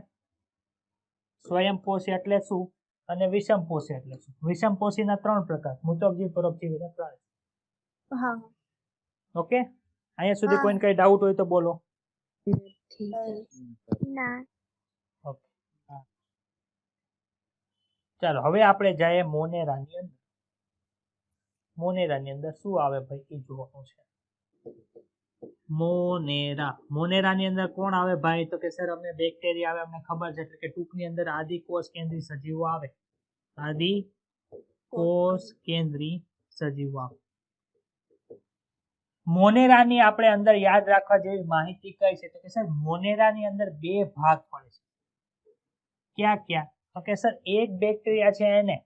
સ્વયંપોષી એટલે શું અને વિષમપોષી એટલે શું. વિષમપોષીના 3 પ્રકાર: મૃતોપજીવી, પરોપજીવી અને પ્રાણી. ઓકે, અહીંયા સુધી કોઈને કઈ ડાઉટ હોય તો બોલો. ઓકે, ચાલો હવે આપણે જઈએ મોનેરાની અંદર. મોનેરાની અંદર શું આવે ભાઈ એ જોવાનું છે. મોનેરાની અંદર કોણ આવે ભાઈ? તો કે સર અમને બેક્ટેરિયા આવે, અમને ખબર છે. એટલે કે ટૂંકની અંદર આદિકોષ કેન્દ્રી સજીવો આવે. આદિકોષ કેન્દ્રી સજીવો આવે. મોનેરાની આપણે અંદર યાદ રાખવા જેવી માહિતી કઈ છે? તો કે સર મોનેરાની અંદર 2 ભાગ પડે છે. ક્યાં ક્યાં? તો કે સર એક બેક્ટેરિયા છે એને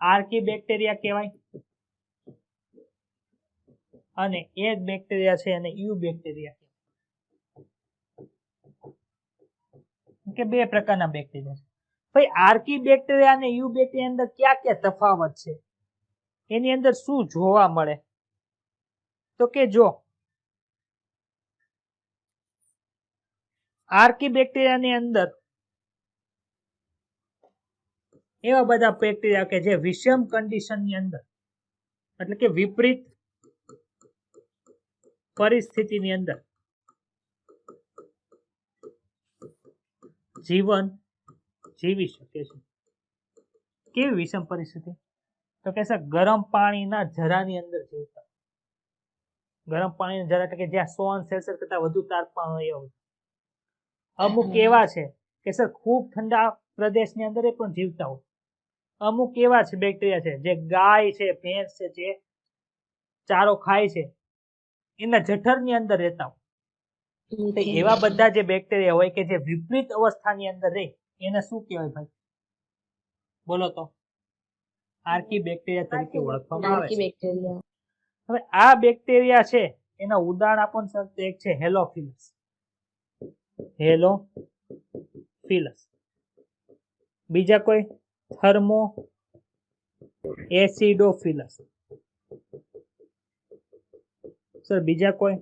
આર્કી બેક્ટેરિયા કહેવાય, અને એક બેક્ટેરિયા છે એને યુ બેક્ટેરિયા કહેવાય. કે 2 પ્રકારના બેક્ટેરિયા છે. ભાઈ આર્કી બેક્ટેરિયા અને યુ બેક્ટેરિયા અંદર ક્યાં ક્યાં તફાવત છે? એની અંદર શું જોવા મળે? તો કે જો આર્કી બેક્ટેરિયાની અંદર એવા બધા બેક્ટેરિયા કે જે વિષમ કન્ડિશનની અંદર, એટલે કે વિપરીત પરિસ્થિતિની અંદર જીવન જીવી શકે છે. કેવી વિષમ પરિસ્થિતિ? તો કે સર ગરમ પાણીના જરાની અંદર જીવતા. ગરમ પાણીના જરા એટલે કે જ્યાં 100 અંશ કરતા વધુ તાપમાન હોય એવું. અમુક એવા છે કે સર ખૂબ ઠંડા પ્રદેશની અંદર પણ જીવતા હોય. અમુક એવા છે બેક્ટેરિયા છે જે ગાય છે, ભેંસ છે, જે ચારો ખાય છે એના જઠરની અંદર રહેતા હોય. તો એવા બધા જે બેક્ટેરિયા હોય કે જે વિપરીત અવસ્થાની અંદર રહે એને શું કહેવાય ભાઈ? બોલો તો. આર્કી બેક્ટેરિયા તરીકે ઓળખવામાં આવે છે. હવે આ બેક્ટેરિયા છે એના ઉદાહરણ આપો સર. તો એક છે હેલોફિલસ. હેલોફિલસ. બીજા કોઈ? થર્મો એસિડોફિલસ. સર બીજા કોઈ?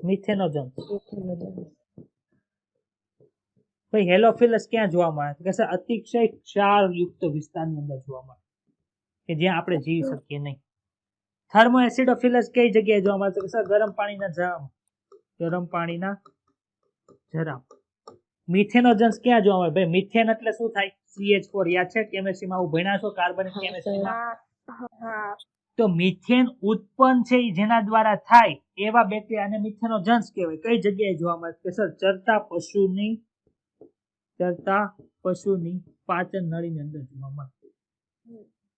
મિથેનોજન્સ. ભાઈ હેલોફિલસ ક્યાં જોવા મળે કે સર અતિશય ક્ષાર યુક્ત વિસ્તારની અંદર જોવા મળે કે જ્યાં આપણે જીવી શકીએ નહીં. થર્મો એસિડોફિલસ કઈ જગ્યાએ જોવા મળે કે સર ગરમ પાણીના જરામાં. ગરમ પાણીના જરામ. મિથેનોજન્સ ક્યાં જોવા મળે? ભાઈ મિથેન એટલે શું થાય? CH4 યાદ છે? કેમેસ્ટ્રીમાં આવું ભણ્યા છો કાર્બનિક કેમેસ્ટ્રીમાં. હા તો મિથેન ઉત્પન્ન છે ઈ જેના દ્વારા થાય એવા બેક્ટેરિયાને મિથેનોજન્સ કહેવાય. કઈ જગ્યાએ જોવા મળે કે સર ચરતા પશુની પાચન નળીની અંદર જોવા મળે.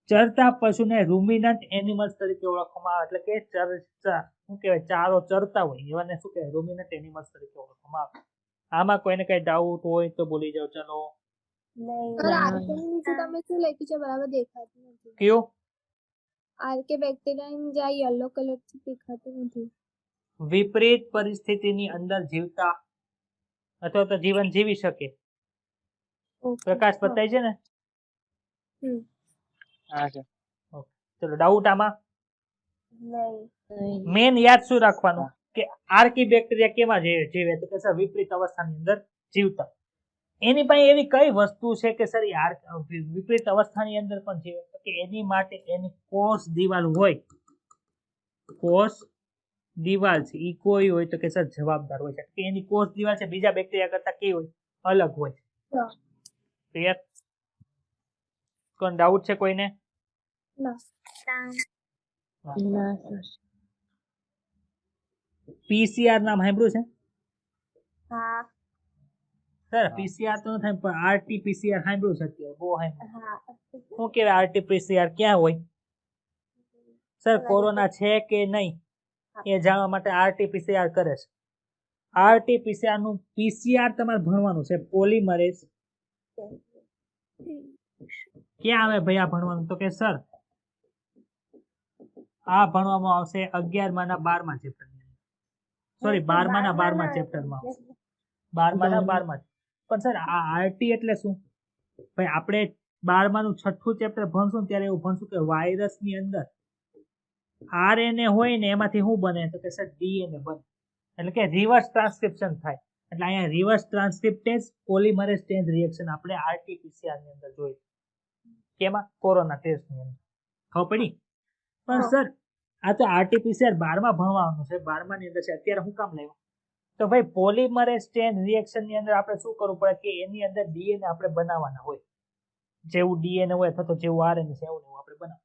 ચરતા પશુને રૂમિનન્ટ એનિમલ્સ તરીકે ઓળખવામાં આવે એટલે કે શું કહેવાય ચારો ચરતા હોય એવાને શું કહેવાય? રૂમિનન્ટ એનિમલ્સ તરીકે ઓળખવામાં આવે. આમાં કોઈને કઈ ડાઉટ હોય તો બોલી જાઓ. ચલો સર આર્કેની નીચે તમે શું લખ્યું છે બરાબર દેખાતું નથી. કયો? આર્કે બેક્ટેરિયાની જ્યાં યલો કલર છે દેખાતું નથી. વિપરીત પરિસ્થિતિની અંદર જીવતા અથવા તો જીવન જીવી શકે. પ્રકાશ બતાય છે ને? હા સર. ચલો ડાઉટ આમાં? નહીં. મેન યાદ શું રાખવાનું કે આર્કી બેક્ટેરિયા કેમાં જીવે તો કે સર વિપરીત અવસ્થાની અંદર જીવતા. એની પાસે એવી કઈ વસ્તુ છે કે સર વિપરીત અવસ્થાની અંદર પણ જીવે તો કે એની માટે એની કોષ દિવાલ હોય. કોષ દિવાલ છે ઈ કોઈ હોય તો કે સર જવાબદાર હોય છે કે એની કોષ દિવાલ છે બીજા બેક્ટેરિયા કરતા કેવી હોય? અલગ હોય. ક્લિયર? કોણ ડાઉટ છે કોઈને? પીસીઆર નામ સાંભળ્યું છે? હા સર પીસીઆર તો ન થાય પણ આરટીપીસીઆર સાંભળ્યું છે અત્યારે બહુ સાંભળ્યું. હા શું કહેવાય આરટીપીસીઆર ક્યાં હોય? સર કોરોના છે કે નહીં એ જાણવા માટે આરટીપીસીઆર કરે છે. આરટીપીસીઆર નું પીસીઆર તમારે ભણવાનું છે પોલિમરેઝ. ક્યાં આવે ભાઈ આ ભણવાનું તો કે સર આ ભણવામાં આવશે 11માના 12મા ચેપ્ટરની અંદર. સોરી 12માના 12મા ચેપ્ટરમાં આવશે. 12માના 12મા. પણ સર આ આરટી એટલે શું? ભાઈ આપણે 12માનું 6થું ચેપ્ટર ભણશું ત્યારે એવું ભણશું કે વાયરસની અંદર આરએનએ હોય ને એમાંથી શું બને તો કે સર ડીએનએ બને. એટલે કે રિવર્સ ટ્રાન્સક્રિપ્શન થાય. એટલે અહીંયા રિવર્સ ટ્રાન્સક્રિપ્ટેઝ પોલિમરેઝ ચેન રિએક્શન આપણે આરટીપીસીઆર ની અંદર જોઈ. કેમાં? કોરોના ટેસ્ટની અંદર. ખબર પડી? પણ સર આ તો આરટીપીસીઆર 12મા ભણવાનું છે 12માની અંદર છે અત્યારે હું કામ લેવું? તો ભાઈ પોલિમરેઝ ચેન રિએક્શન ની અંદર આપણે શું કરવું પડે કે એની અંદર ડીએનએ આપણે બનાવવાના હોય. જેવું ડીએનએ હોય અથવા તો જેવું આરએનએ છે એવું આપણે બનાવ.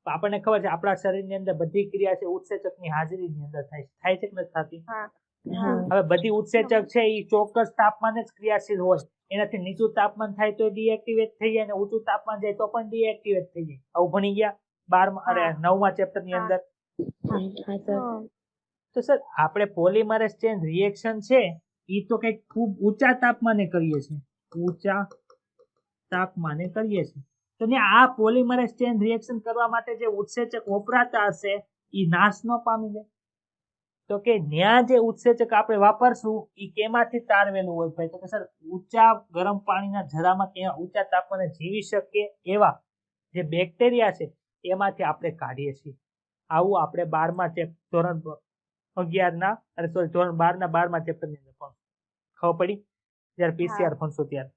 તો આપણને ખબર છે આપણા શરીરની અંદર બધી ક્રિયા છે ઉત્સેચકની હાજરીની અંદર થાય છે કે નથી થતી? હવે બધી ઉત્સેચક છે એ ચોક્કસ તાપમાને જ ક્રિયાશીલ હોય. એનાથી નીચું તાપમાન થાય તો ડીએક્ટિવેટ થઈ જાય અને ઊંચું તાપમાન જાય તો પણ ડીએક્ટિવેટ થઈ જાય. આવું ભણી ગયા 9મા ચેપ્ટરની અંદર. તો સર આપણે પોલિમરેઝ ચેન રિએક્શન છે એ તો કંઈક ખૂબ ઊંચા તાપમાને કરીએ છીએ. ઊંચા તાપમાને કરીએ છીએ. તો ને આ પોલિમરેઝ ચેન રિએક્શન કરવા માટે જે ઉત્સેચક વપરાતા હશે એ નાશ ન પામી જાય. તો કે ન્યા જે ઉત્સેચક આપણે વાપરશું એ કેમાંથી તારવેલું હોય ભાઈ તો કે સર ઊંચા ગરમ પાણીના જરામાં કે ઊંચા તાપમાને જીવી શકે એવા જે બેક્ટેરિયા છે એમાંથી આપણે કાઢીએ છીએ. આવું આપણે 12મા ધોરણ 11ના ધોરણ 12ના 12મા ચેપ્ટરની અંદર પણ ખબર પડી જ્યારે પીસીઆર ભણશું ત્યારે.